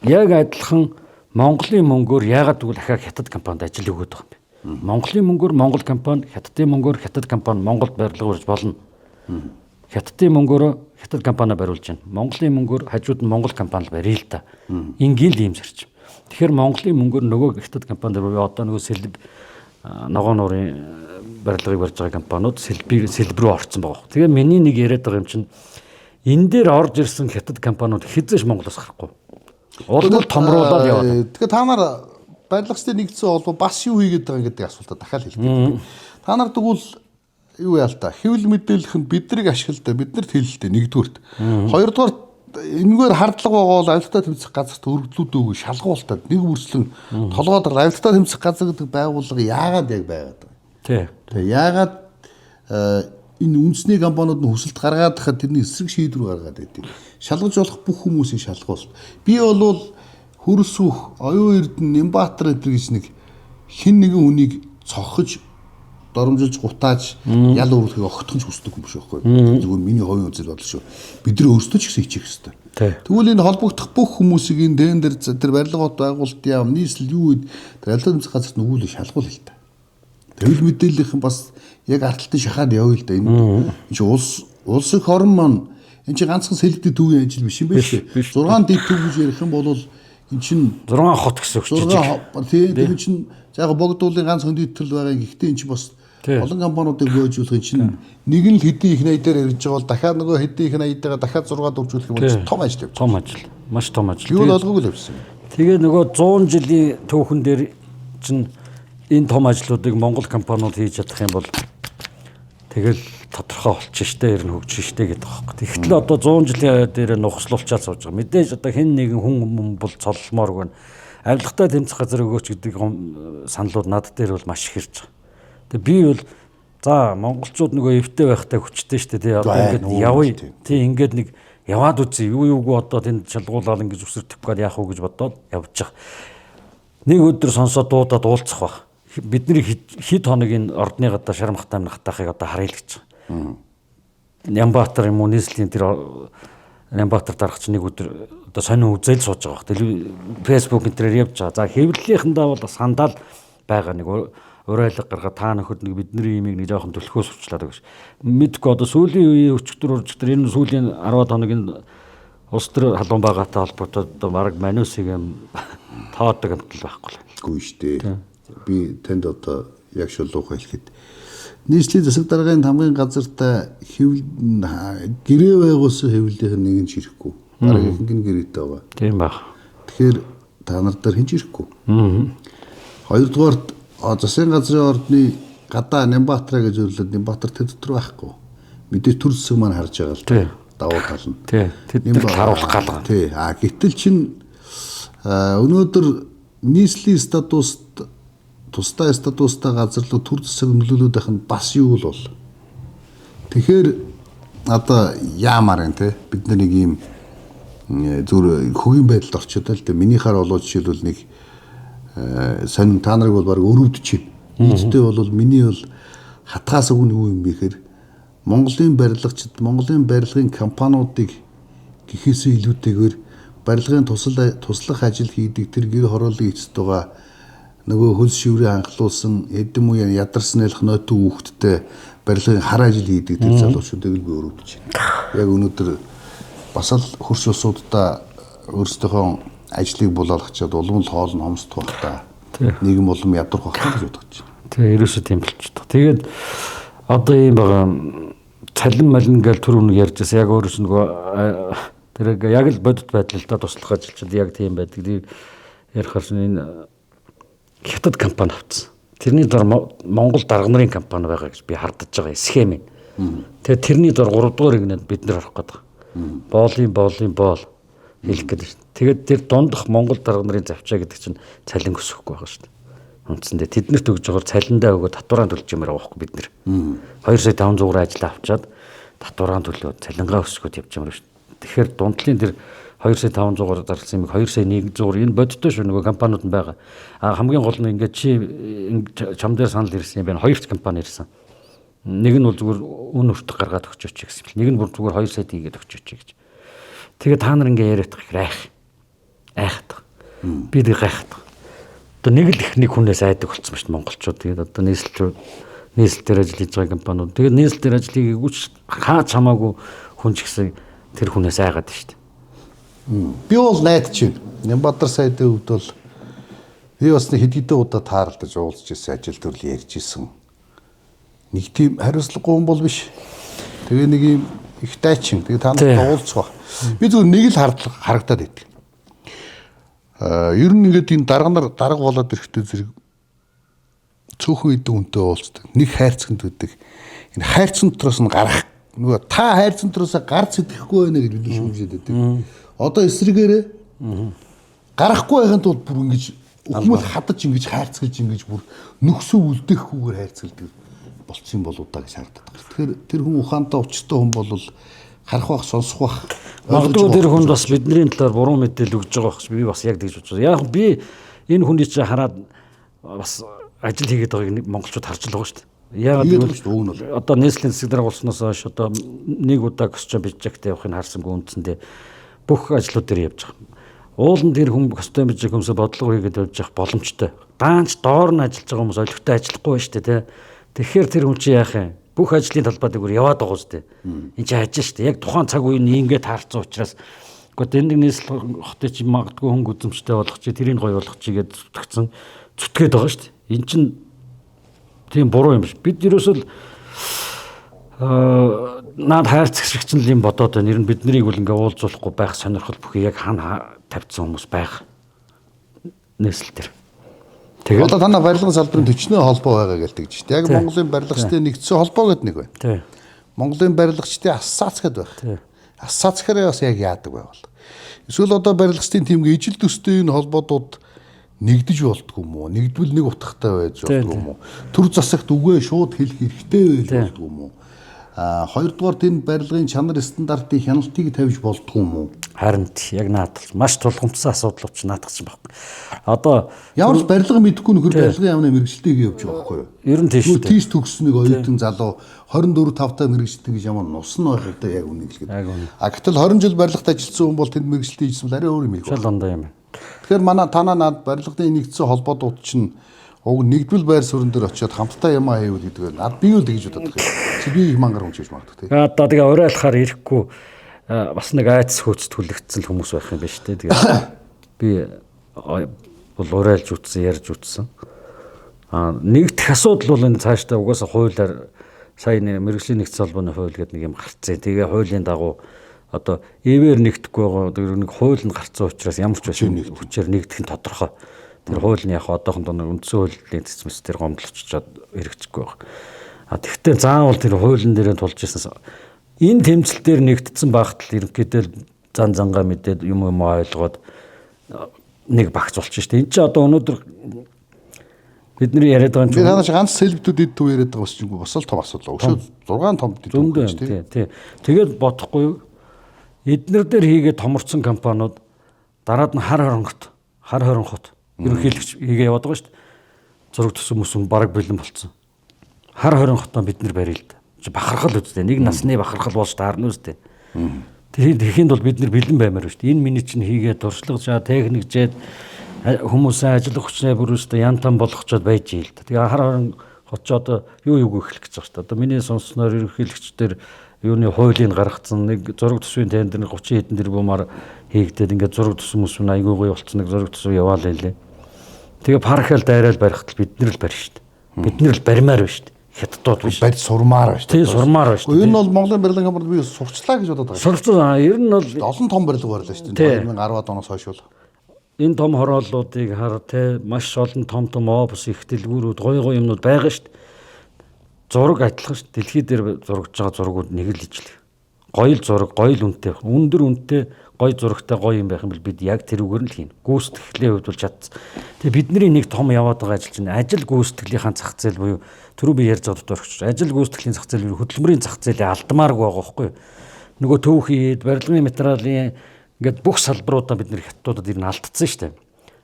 Speaker 2: Яг адилхан Монголын мөнгөөр яагаад гэвэл ахаа хятад компанид ажил өгöd байгаа юм бэ? Монголын мөнгөөр Монгол компани, хятадын мөнгөөр хятад компани Монголд барилга барьж болно. Хятадын мөнгөөр хятад компани бариулж байна. Монголын мөнгөөр хажууд нь Монгол компани л барья л та. Ингийн л ийм зарчим. Тэгэхээр Монголын мөнгөөр нөгөө хятад компанид одоо нөгөө сэлб ногоон нуурын барилгыг барьж байгаа компаниуд сэлб рүү орсон байгаа. Тэгээ миний нэг яриад байгаа юм чинь энэ дээр орж ирсэн хятад компаниуд хэзээш Монголоос гарахгүй. Улмал томруулаад яваад.
Speaker 1: Тэгээ та нар барилгачдын нэгдсэн олбоо бас юу хийгээд байгаа гэдэг асуултаа дахиад хэлдэг. Та нар тэгвэл юу яа л та хэвлэл мэдээлэх нь биднийг ашигладаг биднэрт хэлэлтэй нэгдүгürt. Хоёрдугаар энэгээр хардлага байгаа бол авилтаа тэмцэх газарт өргөдлүүд өгөө шалгуултад нэг бүрслэн толгойд авилтаа тэмцэх газар гэдэг байгууллага яагаад яг байгаад байна?
Speaker 2: Тий.
Speaker 1: Тэгээ яагаад энэ үндэсний компаниуд нь хүсэлт гаргаад хахад тэрний эсрэг шийдвэр гаргаад байдаг. Шалгаж болох бүх хүмүүсийг шалгуул. Би бол хөрсөх, оюун эрдэнэ, Нямбатар эдэр гэж нэг хин нэгэн хүнийг цохож, доромжилж, гутааж, ял өөрөлхийг огтхонч хүсдэг юм биш байхгүй. Зөвхөн миний хувийн үзэл бодол шүү. Бид нар өөрсдөө ч гэсэн хийчих хэрэгтэй. Тэгвэл энэ холбогдох бүх хүмүүсийг энэ дэн дээр тэр барилга бот байгуулалтын яам нийслэл юу үед тэр аль хэдийн газарт нүгүүлээ шалгуул л та. Тэгвэл мэдээллийнхэн бас яг арталтын шахаад явъя л да. Энэ чи улсын хорон маань энэ чи ганцхан сэлдэд төвийн ажил биш юм биш үү? 6 дэд төв гэж ярих юм бол энэ чин
Speaker 2: 6 хот гэсэн үг
Speaker 1: чинь. Тийм чин яг богдуулын ганц хөндийтрэл байгаа. Гэхдээ энэ чи бас олон компаниудыг хөөжүүлэх энэ чинь нэг нь л хэдийн их найдаар ярьж байгаа бол дахиад нөгөө хэдийн их найдаа дахиад 6 дөрвжүүлэх юм бол том ажил явж.
Speaker 2: Том ажил. Маш том ажил.
Speaker 1: Юу л олгоогүй л явсан.
Speaker 2: Тэгээ нөгөө 100 жилийн түүхэн дээр чинь энэ том ажлуудыг Монгол компаниуд хийж чадах юм бол тэгэл тодорхой болчих штэ ер нь хөгжиж штэ гэдэг байхгүй. Тэгэхдээ одоо 100 жилийн дээр нухслуулчаад сууж байгаа. Мэдээж одоо хэн нэгэн хүн бол цоллмооргүй байна. Авилгатай тэмцэх газар өгөөч гэдэг саналууд над дээр бол маш их ирж байгаа. Тэгээ би бол за монголчууд нөгөө эвтэй байхтай хүчтэй штэ тий одоо ингээд явъя. Тий ингээд нэг яваад үзье. Юу юугүй одоо тэнд шалгуулаад ингэж өсөртөх гээд яах вэ гэж бодоод явж байгаа. Нэг өдөр сонсоод дуудаад уулзах баг. Бидний хэд хоног энэ ордны гадаа Шармахтай амнахтайхыг одоо харъя л гэж байгаа. Нямбатар юм уу нийслэлийн тэр Нямбатар даргач нэг өдөр одоо сонин үзэл сууж байгаа. Тэгэл Facebook энтрээр явж байгаа. За хэвлэлийнхэндээ бол сандал байгаа нэг урайлга гаргаад та нөхөд нэг бидний имийг нэг жоохон төлхөөс сурчлаад байгаа ш. Мэдгүй одоо сүүлийн үеийн өчтөр энэ сүүлийн 10 хоног энэ улс төр халуун байгаатай холбоотой одоо мараг манусыг юм тоодог амтал байхгүй л.
Speaker 1: Үгүй шүү дээ. Би танд одоо яг шулуух хэлэхэд нийслэлийн засаг даргын хамгийн газартай гэрээ байгуулсан хэвлэлийнх нь нэг нь ирэхгүй. Бараг ихэнх нь гэрээтэй байгаа.
Speaker 2: Тийм баг.
Speaker 1: Тэгэхээр та нар дээр хинж ирэхгүй. Хоёрдугаарт засгийн газрын ордны гадаа Нямбатар гэж өрлөд Нямбатар тэр дотор байхгүй. Мэдээж төр зэсэг маань харж байгаа л давуу тал нь.
Speaker 2: Тэд харуулах гал.
Speaker 1: Тий. Гэтэл чин өнөөдөр нийслэлийн статуст тусдаа статустай газарлуу төр зэсэг нөлөөлөд байх нь бас юу л бол. Тэгэхээр одоо яамаар юм те бид нар нэг юм зүр хөгийн байдалд орчод л те минийхаар болоо жишээлбэл нэг сонин та нарыг бол баг өрөвдөж байна. Нийтдээ бол миний бол хатгаас өгнө юу юм бэ гэхээр Монголын барилгачид Монголын барилгын компаниудыг гэхээсээ илүүтэйгээр барилгын туслах ажил хийдэг тэр гэр хорооллын эцэст байгаа нөгөө хөлс шиврээ ханхлуулсан эдэм үеийн ядарсан ялх нойтон хүүхдтэй барилгын хар ажил хийдэг тэр залуучуудыг л би өрөвдөж байна. Яг өнөөдөр бас л хөрш улсуудаа өөрсдийнхөө ажлыг булаалгачаад улам л хоол нь хомсдох байх та. Нийгэм улам ядрах байх гэж бодож байна.
Speaker 2: Тэгээ ерөөсөө тийм болчихдог. Тэгээд одоо ийм байгаа цалин малин гэл түр үнэг ярьжсэн яг өөрөөс нөгөө тэр яг л бодит байдал та туслах ажилчид яг тийм байдаг. Ярихаар энэ хятад компани авцсан. Тэрний дор Монгол дарга нарын компани байгаа гэж би хардаж байгаа схем юм. Тэгээд тэрний дор 3 дугаар игнэд бид нар орох гэдэг. Боол хэлэх гэдэг шүү дээ. Тэгээд тэр дундах Монгол дарга нарын завчаа гэдэг чинь цалин өсөхгүй байгаа шүү дээ. Үндсэндээ тэднэрт өгж байгаа цалиндаа өгөө татвараа төлж юмараа байхгүй бид нэр. 2,500 ажил авчаад татвараа төлөө цалингаа өсгөөд явж юмараа шүү дээ. Тэгэхээр дундлын тэр 2,500-аар зарласан юмыг 2,100 энэ бодтой шүү нөгөө компаниуд нь байгаа. Хамгийн гол нь ингээд чи чам дээр санал ирсэн юм байна. 2 компани ирсэн. Нэг нь бол зүгээр үн өртөг гаргаад өгч өчөө гэсэн. Нэг нь бүр зүгээр 2 сая тийгээд өгч өчөө гэж. Тэгээ та нар ингээ яриад их айхдаг. Би тэг гайхдаг. Одоо нэг л их нэг хүнээс айдаг болсон ба шүү монголчууд. Тэгээд одоо нийслэлээр ажил хийж байгаа компаниуд. Тэгээд нийслэлээр ажлыг өгч хаач хамаагүй хүн ч гэсэн тэр хүнээс айгаад шүү дээ.
Speaker 1: Би бол найдаж байна. Нямбатар сайдын хувьд бол би бас нэг хэд удаа тааралдаж уулзж ирсэн ажил төрөл ярьж ирсэн. Нэг тийм хариуцлагагүй юм бол биш. Тэгээ нэг юм их тайчин. Тэгээ та нартай уулзах. Би зөвхөн нэг л харагдаад байдаг. Ер нь ингээд энэ дарга болоод ирэхдээ зэрэг цөөхөн идэв үнтэй уулздаг. Нэг хайрцагт үүдэг. Энэ хайрцаг дотроос нь гарах. Нөгөө та хайрцаг дотроос гарц идэхгүй байна гэж бид шүүмжээд байдаг. Одоо эсрэгээрээ гарахгүй байхын тулд бүр ингэж өхмөл хадаж ингэж хайрцгалж ингэж бүр нөхсөө үлдээхгүйгээр хайрцгалдаг. болцсон болоо да гэж харагдаад байна. Тэгэхээр тэр хүн ухаантай учиртай хүн бол харах бах, сонсох бах.
Speaker 2: Магадгүй тэр хүнд бас бидний талаар буруу мэдээлэл өгж байгаа байх би бас яг тэгж бодож байна. Яг би энэ хүний чинь хараад бас ажил хийгээд байгааг монголчууд харж л байгаа шүү дээ. Яг
Speaker 1: гэвэл
Speaker 2: одоо нийслэлийн засаг дарга болсноос хойш одоо нэг удаа костюм бижэктэй явахыг харсангүй үндсэндээ бүх ажлууд дээр явж байгаа. Уулын тэр хүн костюм бижэк хүмүүсээ бодлого хийгээд явж явах боломжтой. Даанч доор нь ажиллаж байгаа хүмүүс олигтой ажиллахгүй байна шүү дээ. Тэгэхээр тэр хүн чинь яах юм? Бүх ажлын талбайд зүгээр яваад байгаа шүү дээ. Энд чинь ажил шүү дээ. Яг тухайн цаг үеийн ингээд таарсан учраас гэхдээ энэ нийслэл хотын чинь магадгүй хөнгө үзэмжтэй болох чи тэрийг гоё болгох чи гэж зүтгээд байгаа шүү дээ. Энд чинь тийм буруу юм биш. Бид ерөөсөл наад хайрцагч л юм бодоод байна. Ер нь биднийг бол ингээ уулзуулахгүй байх сонирхол бүхий яг хана тавьсан хүмүүс байх нийслэл төр.
Speaker 1: Тэгээд одоо танай барилгын салбарын төчнөө холбоо байгаа гэж тэгж шүү дээ. Яг Монголын барилгачдын нэгдсэн холбоо гэдэг нэг байна.
Speaker 2: Тийм.
Speaker 1: Монголын барилгачдын ассоциац гэдэг байх.
Speaker 2: Тийм.
Speaker 1: Ассоциацаараа бас яг яадаг байвал. Эсвэл одоо барилгачдын тэмгээ ижил төстэй энэ холбоодууд нэгдэж болтгүй юм уу? Нэгдвэл нэг утгатай байж болтгүй юм уу? Төр засагт үгээ шууд хэлэх хэрэгтэй байж болтгүй юм уу? Хоёрдугаар энэ барилгын чанар стандартын хяналтыг тавьж болтгүй юм уу?
Speaker 2: Харин яг наадах маш тулгымцсан асуудал учраас наадах юм байна. Одоо
Speaker 1: ямар ч барилга мэдэхгүй нөхөр барилгын яамны мэрэгчлээ явж байгаа байхгүй юу?
Speaker 2: Ер нь тийм шүү дээ.
Speaker 1: Тийш төгссөнийг оюутан залуу 24 5-таа мэрэгчлдэг гэж ямар нус нь байх одоо яг үнийг л гэдэг. Гэтэл 20 жил барилгад ажилласан хүн бол тэнд мэрэгчлээ хийсэн бол арай өөр юм их.
Speaker 2: шал ондоо юм.
Speaker 1: Тэгэхээр манай танаа над барилгын нэгдсэн холбоодууд чинь уг нэгдвэл байр суурин дээр очиод хамтдаа юм аавал гэдэг нь над би юу гэж боддог юм. Чи би их мангар хүн чийж магадгүй тийм.
Speaker 2: Одоо тэгээ оройлохоор ирэхгүй бас нэг айц хөөц түлэгдсэн хүмүүс байх юм байна шүү дээ. Тэгээ би бол оройлж үтсэн, ярьж үтсэн. Нэгдэх асуудал бол энэ цаашдаа угаасаа хуулиар сая мэргэжлийн нэгдсэн холбооны хууль гэдэг нэг юм гарцээ. Тэгээ хуулийн дагуу одоо эвээр нэгдэхгүй байгаа тэр нэг хууль нь гарцсан учраас ямар ч байсан хүчээр нэгдэх нь тодорхой. Тэр хууль нь яг одоохондоо үндсэн хуулийн цэцмэс дээр гомдлоччоод хэрэгжихгүй байна. Тэгвэл заавал тэр хуулийн дээрээ тулж ирсэн энэ тэмцэл дээр нэгдсэн багтал ерөнхийдөө зан зангаа мэдээд юм ойлгоод нэг багц болчих шүү дээ. Энд чинь одоо өнөөдөр бидний яриад байгаа юм чинь
Speaker 1: танаас ганц сэлбтүүд төв яриад байгаа бас чинь бас л том асуудал. Өшөө 6 том
Speaker 2: тийм. Тэгээд бодохгүй юу? Эднэр дээр хийгээд томорцсон компаниуд дараад нь хар хоринхот ерөнхийлөгч хийгээ яваад байгаа шүү дээ. Зураг төсөн хүмүүс бараг бэлэн болцсон. Хар хоринхотоо бид нэр барил л да. Бахархал үстэй. Нэг насны бахархал болж таарна үстэй. Тэгэхэд бол бид нэр бэлэн баймаар шүү дээ. Энэ миний чинь хийгээд туршлагажаа техникжээд хүмүүсээ ажиллах хүчнээ бүрөөсөө янтан болгочоод байж ийл да. Тэгээ хар хоринхот ч одоо юу эхлэх гэж байгаа шүү дээ. Одоо миний сонссноор ерөнхийлөгчдөр юуны хуулийн гаргацсан нэг зураг төсвийн тендер 30 хэдэн тэрбумаар хийгдээд ингээд зураг төсвөн хүмүүс айгүй гоё болцсон нэг зураг төсөв яваал хэлээ. Тэгээ парахал дайраал барихтал бид нэр л барь шүү дээ. Бид нэр л баримаар байна шүү дээ. Хятадууд биш.
Speaker 1: Барь сурмаар байна шүү дээ.
Speaker 2: Тийм сурмаар байна шүү дээ.
Speaker 1: Энэ бол Монголын барилгын компанид би сурчлаа гэж бодоод байгаа.
Speaker 2: Сурцсан. Ер нь бол
Speaker 1: олон том барилга барилаа шүү дээ. 2010-ад оноос хойш бол.
Speaker 2: Энэ том хорооллуудыг хар те маш олон том офис их дэлгүүрүүд гоё юмнууд байгаа шүү дээ. Зураг адилхан ш. Дэлхий дээр зурагж байгаа зургууд нэг л ижил. Гоё л зураг, гоё л үнэтэй. Өндөр үнэтэй, гоё зурагтай гоё юм байх юм бол бид яг тэрүүгээр нь л хийнэ. Гүйцэтгэлийн хувьд бол чадсан. Тэгээ бидний нэг том яваад байгаа ажил чинь ажил гүйцэтгэлийн зах зээл буюу түрүү би ярьж байгаа дөрөвч. Ажил гүйцэтгэлийн зах зээл буюу хөдөлмөрийн зах зээлээ алдмааргүй байгаа байхгүй юу? Нөгөө төв хийд, барилгын материалын ингээд бүх салбаруудаа бид нэр хятадуудад ер нь алдсан шүү дээ.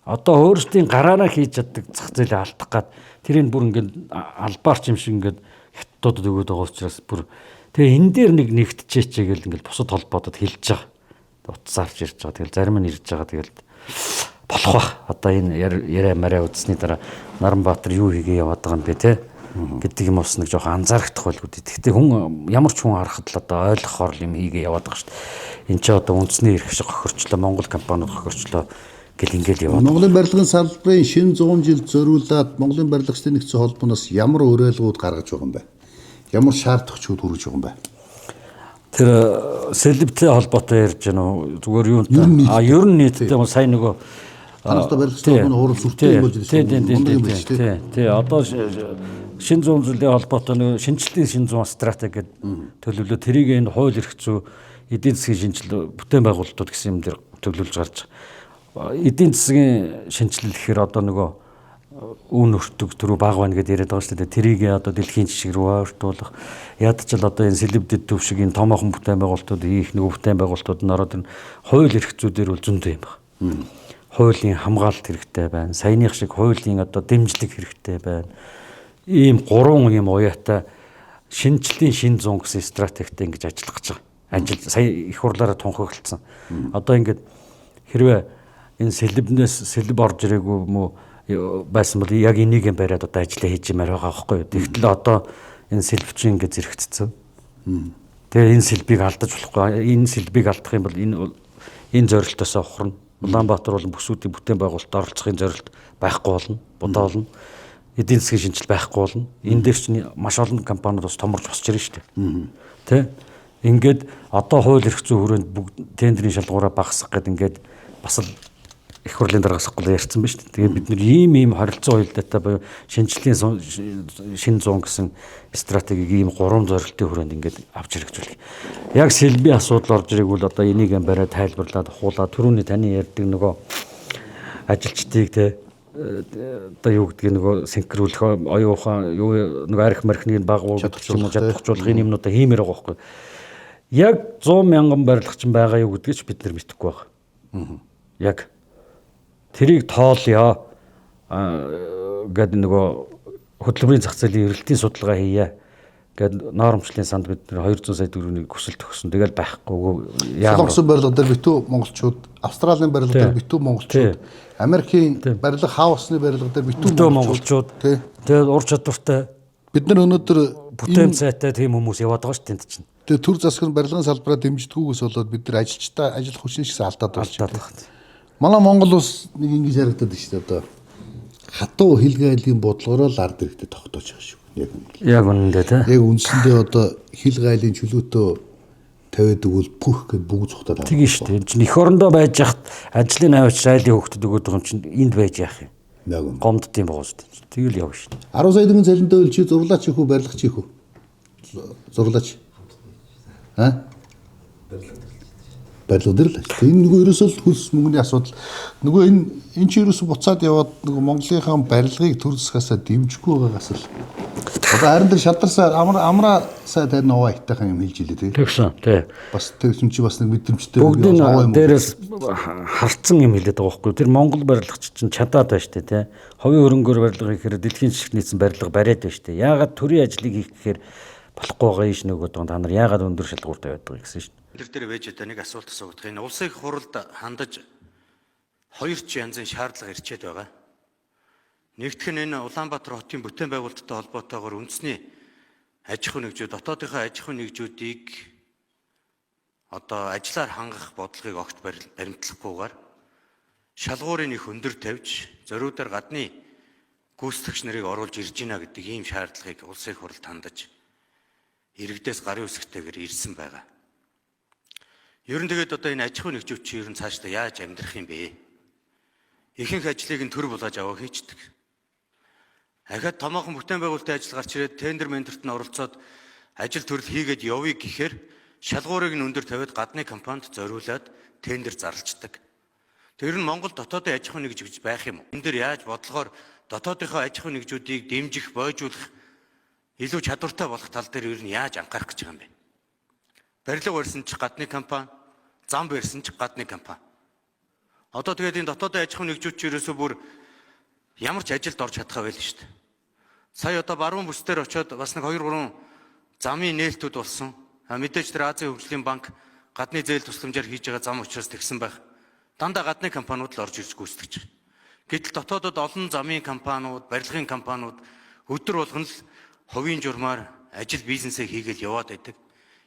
Speaker 2: Одоо өөрсдийн гараараа хийж чаддаг зах зээлээ алдах гад тэрийг бүр ингээд албаарч юм шиг ингээд хятадуудад өгöd байгаа учраас бүр тэгээ энэ дээр нэг нэгтчээч гэл ингээд бусад холбоодод хэлж байгаа. Утсаарч ирж байгаа. Тэгэл зарим нь ирж байгаа. Тэгэл болох бах. Одоо энэ яриа мараа үзсний дараа Наранбаатар юу хийгээ яваад байгаа юм бэ те гэдэг юм бас нэг жоохон анзаарах байлгүй. Гэхдээ хүн ямар ч хүн харахад л одоо ойлгохоор юм хийгээ яваад байгаа шүү дээ. Энд чи одоо үндэсний эрх шиг хохирчлоо, Монгол компаниуд хохирчлоо гэл ингээл яваад.
Speaker 1: Монголын барилгын салбарын шинэ 100 жил зориулаад Монголын барилгачдын нэгдсэн холбооноос ямар уриалгууд гаргаж байгаа юм бэ? Ямар шаардлагачуд хүргэж байгаа юм бэ?
Speaker 2: Тэр сэлбтэй холбоотой ярьж байна уу? Зүгээр юу ер нь нийтдээ сайн нөгөө
Speaker 1: танаас барилгачдын хурал сүртэй болж
Speaker 2: ирсэн. Тий. Одоо шинэ 100 жилийн холбоотой нөгөө шинжилтийн шинэ 100 стратеги гэдэг төлөвлөлөө тэрийг энэ хууль эрх зүй эдийн засгийн шинжилгээ бүтээн байгуулалтууд гэсэн юм дээр төлөвлөж гарч. Эдийн засгийн шинжилэл гэхээр одоо нөгөө үн өртөг түрүү баг байна гэдээ яриад байгаа шүү дээ. Тэрийг одоо дэлхийн жишг рүү ойртуулах. Ядч л одоо энэ сэлбэдэд төв шиг энэ томоохон бүтээн байгуулалтууд хийх нөгөө бүтээн байгуулалтууд нь ороод энэ хууль эрхцүүдээр бол зөндөө юм байна. Хуулийн хамгаалалт хэрэгтэй байна. Саяных шиг хуулийн одоо дэмжлэг хэрэгтэй байна. Ийм гурван юм уяатай шинжлэлийн шин зүүн гэсэн стратегтэй ингэж ажиллах гэж байгаа. Ажил сая их хурлаараа тунхаглалцсан. Одоо ингээд хэрвээ энэ сэлб орж ирээгүй мө байсан бол яг энийг юм бариад одоо ажиллаа хийж юмар байгаа байхгүй юу. Тэгтэл одоо энэ сэлб чинь ингээд зэрэгцсэн. Тэгээ энэ сэлбийг алдаж болохгүй. Энэ сэлбийг алдах юм бол энэ зорилтоос ухрна. Улаанбаатар болон бүсүүдийн бүтээн байгуулалт оролцохын зорилт байхгүй болно. Будаа болно. Эдийн засгийн шинжилэл байхгүй болно. Энэ дээр чинь маш олон компаниуд бас томорч босч ирнэ шүү дээ. Тэ? Ингээд одоо хууль эрх зүйн хүрээнд тендерийн шалгуураа багасгах гэдэг ингээд бас л их хурлын даргаасахгүй ярьсан ба шүү дээ. Тэгээ бид нэр ийм харилцан уялдаатай буюу шинжлэлийн шин зүүн гэсэн стратегийг ийм гурван зорилтын хүрээнд ингээд авч хэрэгжүүлэх. Яг сэлбийн асуудал орж ирэх бол одоо энийг бариад тайлбарлаад хуулаад түрүүний таны ярьдаг нөгөө ажилчдыг те одоо юу гэдгийг нөгөө синхруулах оюухан юу нөгөө арх мархныг багуулж чадахжуулах энэ юмнуудаа хиймээр байгаа байхгүй. Яг 100 мянган барилгачин байгаа юу гэдгийг бид нар мэдэхгүй байна. Яг тэрийг тоолъё гэдэг нөгөө хөтөлбөрийн зах зээлийн эрэлтийн судалгаа хийе гэдэг нормчлын санд бид 200 сая төгрөгийг хүсэлт өгсөн. Тэгэл байхгүй.
Speaker 1: Солонгосын барилга дээр битүү монголчууд, Австралийн барилга дээр битүү монголчууд, Америкийн барилга хаусны барилга дээр битүү
Speaker 2: монголчууд. Тэгээд ур чадвартай
Speaker 1: бид нар өнөөдөр
Speaker 2: бүтээн цайтай тийм хүмүүс яваад байгаа шүү дээ тэнд чинь.
Speaker 1: Тэгээд төр засаг нь барилгын салбараа дэмждэггүйгээс болоод бид нар ажилчтай ажил хүчний шигс алдаад байна. Манай Монгол улс нэг ингэж харагдаад байна шүү дээ одоо. Хатуу хилгайлын бодлогороо л ард иргэдэд тогтоож байгаа шүү.
Speaker 2: Яг үнэндээ тий.
Speaker 1: Яг үндсэндээ одоо хилгайлын чөлөөтөө тавиад өгвөл пүх гэд бүгд цухтаад байгаа.
Speaker 2: Тийм шүү дээ. Энэ чинь эх орондоо байж хат ажлын аваач айлын хөвгтөд өгöd байгаа юм чинь энд байж яах юм.
Speaker 1: Яг үнэ.
Speaker 2: Гомдд юм байгаа шүү дээ. Тэгэл явна шүү дээ.
Speaker 1: 10 сая төгрөгийн цалинтай үл чи зурлаач их үү барилгач их үү? Зурлаач. Барилга дээр л. Энэ нөгөө ерөөсөө хөлс мөнгөний асуудал. Нөгөө энэ чи ерөөсөө буцаад яваад нөгөө Монголынхаа барилгыг төр засгаасаа дэмжихгүй байгаагаас л. Одоо харин тэр шадарсаа амраа сая тань овоо айтайхан юм хэлж илээ тий.
Speaker 2: Тэгсэн тий.
Speaker 1: Бас тэгсэн чи бас нэг мэдрэмжтэй
Speaker 2: бүгдийн дээрээс харцсан юм хэлээд байгаа байхгүй. Тэр Монгол барилгач чинь чадаад байна шүү дээ тий. Ховын хөрөнгөөр барилга хийхээр дэлхийн жишг нийцсэн барилга бариад байна шүү дээ. Яагаад төрийн ажлыг хийх гэхээр болохгүй байгаа юм шиг нөгөө та нар яагаад өндөр шалгуур тавиад байгаа гэсэн шүү дээ.
Speaker 3: Тэр дээр вэж одоо нэг асуулт асуух. Энэ улсын их хурлд хандаж хоёр ч янзын шаардлага ирчээд байгаа. Нэгдүгээр нь энэ Улаанбаатар хотын бүтээн байгуулалттай холбоотойгоор үндэсний аж ахуй нэгжүүд, дотоодынхаа аж ахуй нэгжүүдийг одоо ажиллаар хангах бодлогыг огт баримтлахгүйгээр шалгуурын их өндөр тавьж зориудаар гадны гүйцэтгэгч нарыг оруулж ирж гинэ гэдэг ийм шаардлагыг улсын их хурлд хандаж иргэдээс гарын үсгтэйгээр ирсэн байгаа. Ер нь тэгээд одоо энэ аж ахуй нэгжүүд чи ер нь цаашдаа яаж амьдрах юм бэ? Ихэнх ажлыг нь төр булааж аваа хийчдэг. Ахад томоохон бүтээн байгуулалтын ажил гарч ирээд тендер мендерт нь оролцоод ажил төрөл хийгээд явъя гэхээр шалгуурыг нь өндөр тавиад гадны компанид зориулаад тендер зарлцдаг. Тэр нь Монгол дотоодын аж ахуй нэгж гэж байх юм уу? Энэ дээр яаж бодлогоор дотоодынхоо аж ахуй нэгжүүдийг дэмжих, бойжуулах, илүү чадвартай болох тал дээр ер нь яаж анхаарах гэж байгаа юм бэ? Барилга барьсан ч гадны компани, зам барьсан ч гадны компани. Одоо тэгээд энэ дотоодын аж ахуй нэгжүүд ч ерөөсөө бүр ямар ч ажилд орж чадхаа байл шүү дээ. Сая одоо баруун бүс дээр очиод бас нэг 2-3 замын нээлтүүд болсон. Мэдээж тэр Азийн хөгжлийн банк гадны зээл тусламжаар хийж байгаа зам учраас тэгсэн байх. Дандаа гадны компаниуд л орж ирж гүйцэтгэж байгаа. Гэтэл дотоодод олон замын компаниуд, барилгын компаниуд өдөр болгон л ховийн журмаар ажил бизнесээ хийгээл яваад байдаг.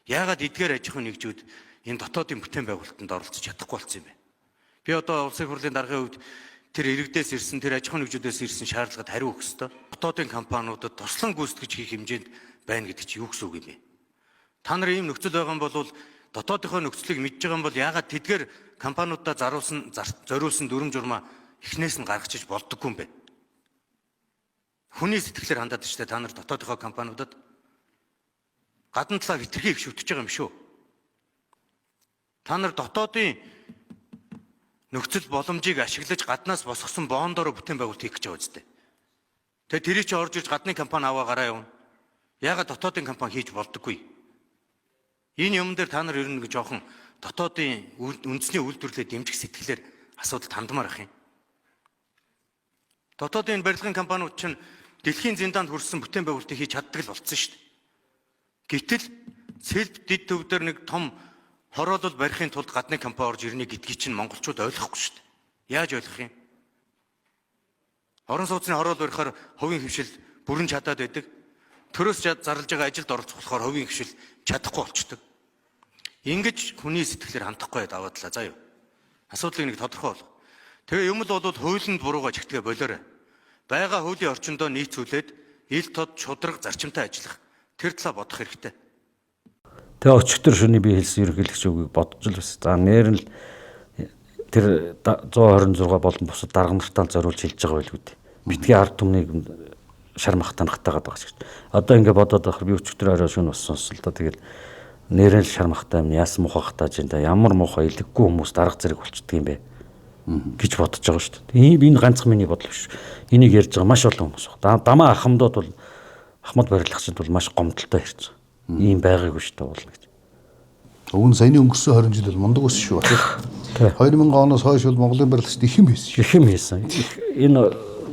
Speaker 3: Яагаад эдгээр аж ахуй нэгжүүд энэ дотоодын бүтээн байгуулалтанд оролцож чадахгүй болсон юм бэ? Би одоо улсын хурлын даргын үед тэр иргэдээс ирсэн, тэр аж ахуй нэгжүүдээс ирсэн шаардлагад хариу өгөх ёстой. Дотоодын компаниудад туслан гүйцэтгэж хийх хэмжээнд байна гэдэг чинь юу гэсэн үг юм бэ? Та нар ийм нөхцөл байгаа юм бол дотоодынхоо нөхцөлийг мэдж байгаа юм бол яагаад тэдгээр компаниудаа зориулсан дүрм журмаа эхнээс нь гаргачих болдоггүй юм бэ? Хүний сэтгэлээр хандаад штэ та нар дотоодынхоо компаниудад гадна талаар хитрхи их шүтэж байгаа юм шүү. Та нар дотоодын нөхцөл боломжийг ашиглаж гаднаас босгосон бондороо бүтээн байгуулалт хийх гэж байгаа үстэй. Тэгээ тэрий чи орж ирж гадны компани аваагараа явна. Яагаад дотоодын компани хийж болдоггүй? Энэ юм дээр та нар ер нь жоохон дотоодын үндэсний үйлдвэрлэлээ дэмжих сэтгэлээр асуудалд хандмаар ах юм. Дотоодын барилгын компаниуд чинь дэлхийн зиндаанд хүрсэн бүтээн байгуулалтыг хийж чаддаг л болцсон шүү дээ. Гэтэл цэлб дид төвдөр нэг том хороолол барихын тулд гадны компани орж ирнэ гэдгийг чинь монголчууд ойлгохгүй шүү дээ. Яаж ойлгох юм? Орон сууцны хороол барихаар хувийн хвшил бүрэн чадаад байдаг. Төрөөс зарлж байгаа ажилд оролцох болохоор хувийн хвшил чадахгүй болчдөг. Ингэж хүний сэтгэлээр хандахгүй даваадлаа заа юу. Асуудлыг нэг тодорхой болгоо. Тэгээ юм л бол хуулинд буруугаа чигтгээ болоорой. Бага хуулийн орчиндөө нийцүүлээд ил тод шудраг зарчимтай ажиллах. Тэр талаа бодох хэрэгтэй.
Speaker 2: Тэгээ өчигдөр шөнө би хэлсэн ерөнхийлөгч үгийг бодож л байсан. За нэр нь тэр 126 болон бусад дарга нартаа зориулж хэлж байгаа байлгүй дээ. Битгий ард түмнийг шармах танахтайгаад байгаа ч гэж. Одоо ингэ бодоод байхад би өчигдөр орой шөнө бас сонслоо да. Тэгэл нэрэл шармахтай юм яасан мухахтааж энэ ямар мухаа илэггүй хүмүүс дарга зэрэг болчдөг юм бэ гэж бодож байгаа шүү дээ. Энэ ганцхан миний бодол биш. Энийг ярьж байгаа маш олон хүмүүс байна. Дамаа ахмадууд бол ахмад барилгачид бол маш гомдолтой ярьж байгаа. Ийм байгаагүй шүү дээ болно гэж.
Speaker 1: Уг нь саяны өнгөрсөн 20 жил бол мундаг ус шүү. 2000 оноос хойш бол Монголын барилгачид их юм байсан шүү.
Speaker 2: Их юм байсан. Энэ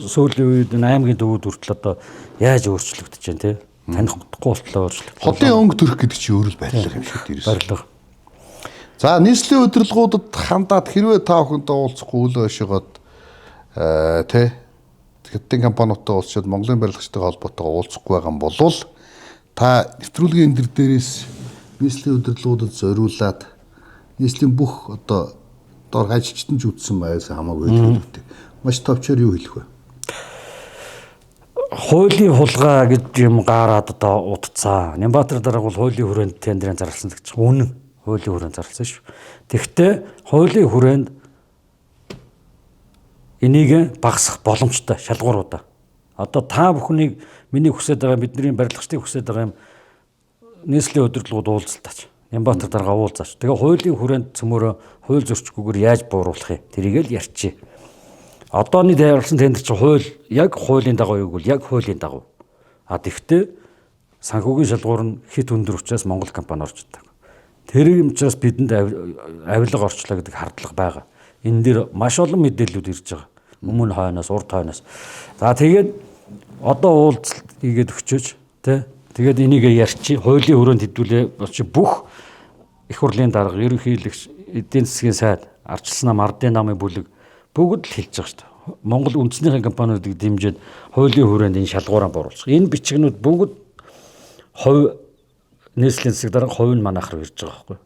Speaker 2: сүүлийн үед аймгийн дөвүүд хүртэл одоо яаж өөрчлөгдөж байна те? Танихгүй болтлоо өөрчлөлт.
Speaker 1: Хотын өнгө төрөх гэдэг чинь өөрөө л барилга юм шүү дээ.
Speaker 2: Барилга.
Speaker 1: За нийслэлийн удирдлагуудад хандаад хэрвээ та бүхэндээ уулзахгүй үл байшгаад хэдэн компаниудтай уулзчаад Монголын барилгачтайгаа холбоотойгоо уулзахгүй байгаа юм бол та нэвтрүүлгийн энэ дээрээс нийслэлийн удирдлагуудад зориулаад нийслэлийн бүх одоо дор ажилчтан ч үтсэн байсан хамаагүй хэлбэртэй. Маш товчоор юу хэлэх вэ?
Speaker 2: Хуулийн хулгай гэж юм гараад одоо утцаа. Нямбатар дарга бол хуулийн хүрээнд тендерын зарласан гэж. Үнэн хуулийн хүрээнд зарласан шүү. Тэгэхдээ хуулийн хүрээнд энийг багасгах боломжтой шалгууруудаа. Одоо та бүхнийг миний хүсэж байгаа бидний барилгачдыг хүсэж байгаа юм нийслэлийн удирдлагууд уулзалтаач. Нямбатар дарга уулзаач. Тэгээ хуулийн хүрээнд цөмөрөө хууль зөрчиггүйгээр яаж бууруулах юм? Тэрийг л ярьчих. Одооний дайралсан тендер чинь хууль яг хуулийн дагуу юу гэвэл яг хуулийн дагуу. А тэгвэл санхүүгийн шалгуур нь хит өндөр учраас Монгол компани орж ирдэг. Тэр юм учраас бидэнд авилга орчлоо гэдэг хардлага байгаа. Энэ дээр маш олон мэдээллүүд ирж байгаа. Өмнө хойноос, урд хойноос. За тэгээд одоо уулзалт хийгээд өчөөж тий. Тэгээд энийг ярьчих. Хуулийн хүрээнд хэдүүлээ бүх их хурлын дарга, ерөнхийлөгч, эдийн засгийн сайд, ардчилсан нам, ардын намын бүлэг бүгд л хэлж байгаа шүү дээ. Монгол үндэснийхэн компаниудыг дэмжиж хуулийн хүрээнд энэ шалгуураа бууруулах. Энэ бичгнүүд бүгд хувь нийслэлийн засаг дарга хувь нь манайхаар ирж байгаа байхгүй.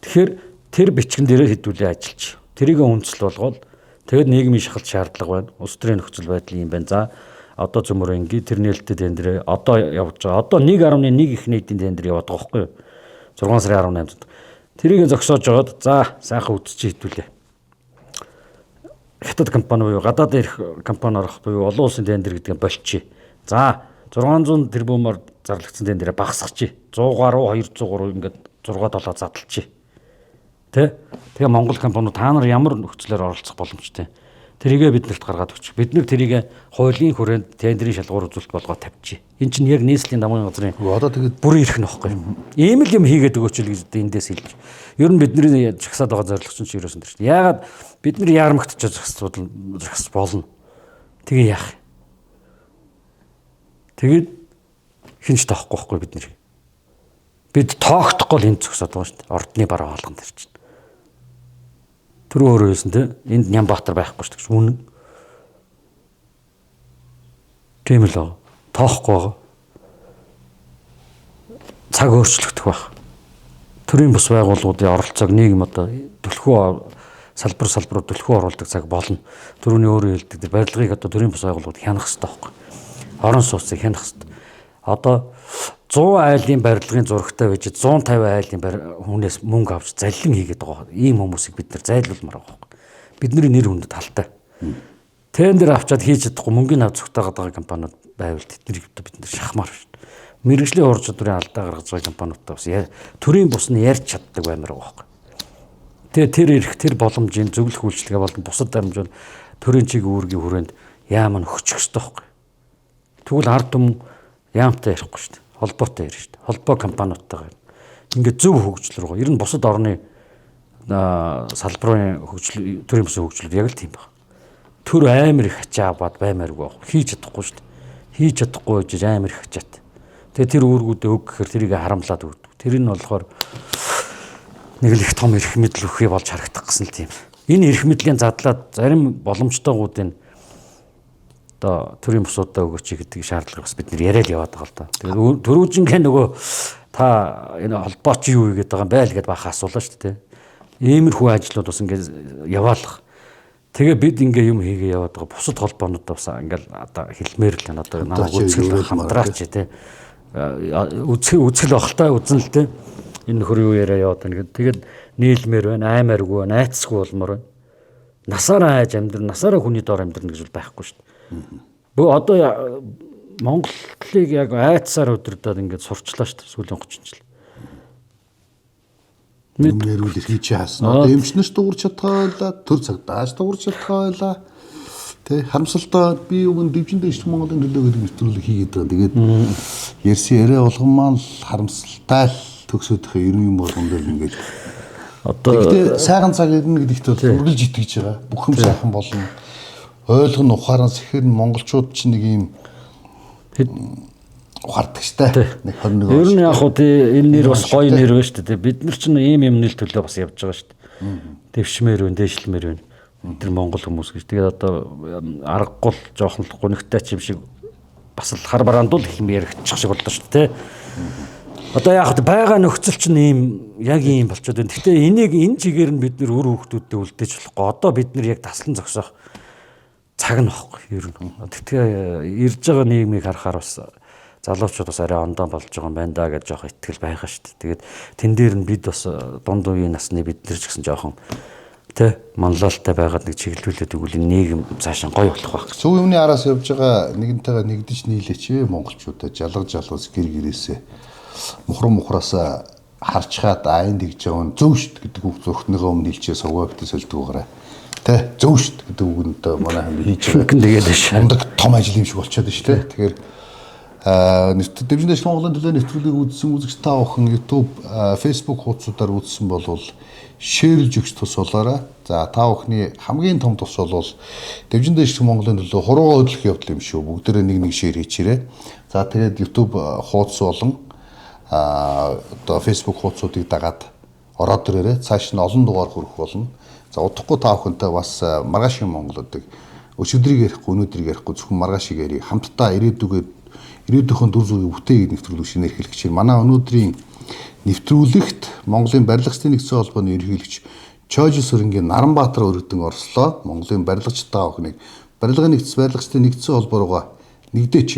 Speaker 2: Тэгэхээр тэр бичгэн дээрээ хэдүүлээ ажиллаж. Тэрийг үндэслэл болгоод тэгээд нийгмийн шахалт шаардлага байна. Улс төрийн нөхцөл байдал юм байна. За одоо зөмөр инgi тэр нээлттэй тендер одоо явж байгаа. Одоо 1.1 их нийтийн тендер яваад байгаа байхгүй. 6 сарын 18-нд. Тэрийг зогсоож жоод за сайхан үтсч хэдүүлээ. Хятад компани буюу гадаад ирэх компани орох буюу олон улсын тендер гэдэг нь болчих. За 600 тэрбумаар зарлагдсан тендерээ багасгачих. 100 гаруй 203 ингээд 6 7 задлчих. Тэ? Тэгээ Монгол компаниуд та нар ямар нөхцлөөр оролцох боломжтой. Тэрийгээ биднэрт гаргаад өгч. Бид нэр тэрийг хуулийн хүрээнд тендерийн шалгуур үзүүлэлт болгоод тавьчих. Энэ чинь яг нийслэлийн дамгын газрын
Speaker 1: Одоо тэгээд
Speaker 2: бүрэн ирэх нь байхгүй. Ийм л юм хийгээд өгөөч л гэж эндээс хэлж. Ер нь бидний жагсаад байгаа зорилго чинь ерөөсөн дээр шүү дээ. Яагаад бид нар яармагтж жагсах болно. Тэгээ яах. Тэгээд хинч тоохгүй байхгүй бид нар. Бид тоогдохгүй л энд зогсоод байгаа шүү дээ. Ордны бараа хаалган дээр чинь. Тэр өөрөө хэлсэн те энд Нямбатар байхгүй шүү дээ. Үнэн. Тийм л аа. Тоохгүй байгаа. Цаг өөрчлөгдөх байх. Төрийн бус байгууллагуудын оролцоог нийгэм одоо төлхөө салбар төлхөө оруулдаг цаг болно. Төрөний өөрөө хэлдэг тэр барилгыг одоо төрийн бус байгууллагууд хянах хэрэгтэй байхгүй. Орон сууцыг хянах хэрэгтэй. Одоо 100 айлын барилгын зурагтай байж 150 айлын хүнээс мөнгө авч заллин хийгээд байгаа. Ийм хүмүүсийг бид нар зайлуулмаар байгаа. Бидний нэр хүндэд талтай. Тендер авчаад хийж чадахгүй мөнгөний авч зүгтаагаад байгаа компаниуд байвал тэднийг бид нар шахмаар шүү дээ. Мэргэжлийн ур чадварын алдаа гаргаж байгаа компаниудтай бас төрийн бус нь ярьж чаддаг баймаар байгаа. Тэгээ тэр эрх тэр боломжийн зөвлөх үйлчлэгээ болон бусад дамжуул төрийн чиг үүргийн хүрээнд яам нь өгчих ёстой байхгүй. Тэгвэл ард түмэн яамтай ярихгүй шүү дээ. Холбоотой ярина шүү дээ. Холбоо компаниудтайгаар. Ингээд зөв хөгжил рүү. Ер нь бусад орны салбарын хөгжил, төрийн бүсийн хөгжлүүд яг л тийм байна. Төр амар их ачаа аваад баймааргүй байх. Хийж чадахгүй шүү дээ. Хийж чадахгүй гэж амар их ачаат. Тэгээ тэр үүргүүдээ өг гэхээр тэрийг харамлаад өгдөг. Тэр нь болохоор нэг л их том эрх мэдэл өгөхий болж харагдах гэсэн л тийм. Энэ эрх мэдлийн задлаад зарим боломжтойгуудын одоо төрийн бусуудаа өгөөч гэдэг шаардлага бас бид нэр яриад яваад байгаа л да. Тэгээд дөрвжингээ нөгөө та энэ холбоо чи юу гэдэг байгаа юм байл гэдээ баха асуулаа шүү дээ. Иймэрхүү ажлууд бас ингээд яваалах. Тэгээ бид ингээ юм хийгээ яваад байгаа. Бусад холбоонуудаа бас ингээл одоо хэлмээр л байна. Одоо намайг үзэл хамтраач тий. Үзэл багтаа үзэн л тий. Энэ нөхөр юу яриа яваад байна гэдэг. Тэгээд нийлмээр байна, аймааргүй байна, айцсгүй болмоор байна. Насаараа хайж амьдрын, насаараа хүний доор амьдрын гэж байхгүй шүү дээ. Бөө одоо Монголыг яг айцсаар өдрөдөд ингээд сурчлаа шүү дээ сүүлийн 30 жил.
Speaker 1: Нэрүүл хийж хаасан. Одоо эмчнээс дуурч чадгаа байлаа, төр цагдааш дуурч чадгаа байлаа. Тэ харамсалтай би өмнө дэвжин дэвш Монголын төлөө гэдэг нэвтрүүлэг хийгээд байгаа. Тэгээд ярьсан яриа болгон маань харамсалтай л төгсөдөх юм болгон дээр ингээд одоо сайхан цаг ирнэ гэдэгт бол үргэлж итгэж байгаа. Бүх юм сайхан болно. Ойлгоно ухаараас ихээр монголчууд чинь нэг юм ухаардаг штэ. Нэг 21.
Speaker 2: Ер нь яг хөө энэ нэр бас гоё нэр байна шүү дээ. Бид нар чинь ийм юм нэл төлөө бас явж байгаа шүү дээ. Дэвшмээр байна, дээшлэмээр байна. Тэр монгол хүмүүс гэж. Тэгээд одоо аргагүй жоохон л гунигтай ч юм шиг бас л хар бараандуул их юм яригдчих шиг боллоо шүү дээ. Одоо яг байгаа нөхцөл чинь ийм яг ийм болчиход байна. Гэхдээ энэ чигээр нь бид нэр үр хөвгтүүдэд үлдээж болохгүй. Одоо бид нэр яг таслан зогсоох цаг нь баггүй ер нь. Тэгэхээр ирж байгаа нийгмийг харахаар бас залуучууд бас арай ондоо болж байгаа юм байна да гэж жоох итгэл байгаа шүү дээ. Тэгээд тэн дээр нь бид бас дунд үеийн насны бид нар ч гэсэн жоохон тэ манлайлалтай байгаад нэг чиглүүлээд өгвөл нийгэм цаашаа гоё болох байх.
Speaker 1: Зөв юмны араас явж байгаа нэгэнтэйгээ нэгдэж нийлээч монголчуудаа жалгаж гэр гэрээсээ мухраасаа харчхаад айн дэгж байгаа нь зөв шít гэдэг үг зөвхнөгөө өмнө хэлчээ сувгаагт сэлдгүүгээрээ тэ зөв шít гэдэг үгэнд манай хам хийж байгаа.
Speaker 2: Тэгээд
Speaker 1: шундаг том ажил юм шиг болчиход байна шүү дээ. Тэгэхээр дэвжин дэвш Монголын төлөө нэвтрүүлгийг үзсэн үзэгч та бүхэн YouTube, Facebook хуудасуудаар үзсэн болвол шеэрлж өгч тус болоорой. За та бүхний хамгийн том тус бол дэвжин дэвш Монголын төлөө хуруугаа хөдлөх явдал юм шүү. Бүгдээрээ нэг шеэр хийчээрэй. За тэгээд YouTube хуудас болон одоо Facebook хуудасуудыг дагаад ороод ирээрэй. Цааш нь олон дугаар хүрэх болно. За удахгүй та бүхэнтэй бас маргаашийн Монголуудыг өчигдрийг ярихгүй, өнөөдрийг ярихгүй зөвхөн маргаашийг ярих. Хамтдаа ирээдүйн дүр зургийг бүтээгээд нэвтрүүлэг шинээр эхлэх чинь манай өнөөдрийн нэвтрүүлэгт Монголын барилгын нэгдсэн холбооны ерөнхийлөгч Чожи Сүрэнгийн Наранбаатар өргөдөн орслоо. Монголын барилгач та бүхнийг барилгын нэгдсэн холбоороо нэгдээч.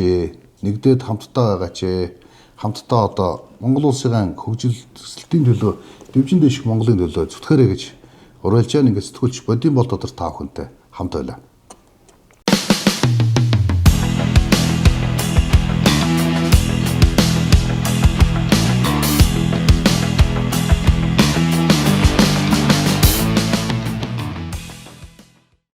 Speaker 1: Нэгдээд хамтдаа байгаач. Хамтдаа одоо Монгол улсын хөгжил төсөлтийн төлөө дэвжин дэвших Монголын төлөө зүтгэрэй гэж уриалж байгаа. Ингээд сэтгүүлч Бодин бол дотор та бүхэнтэй хамт байлаа.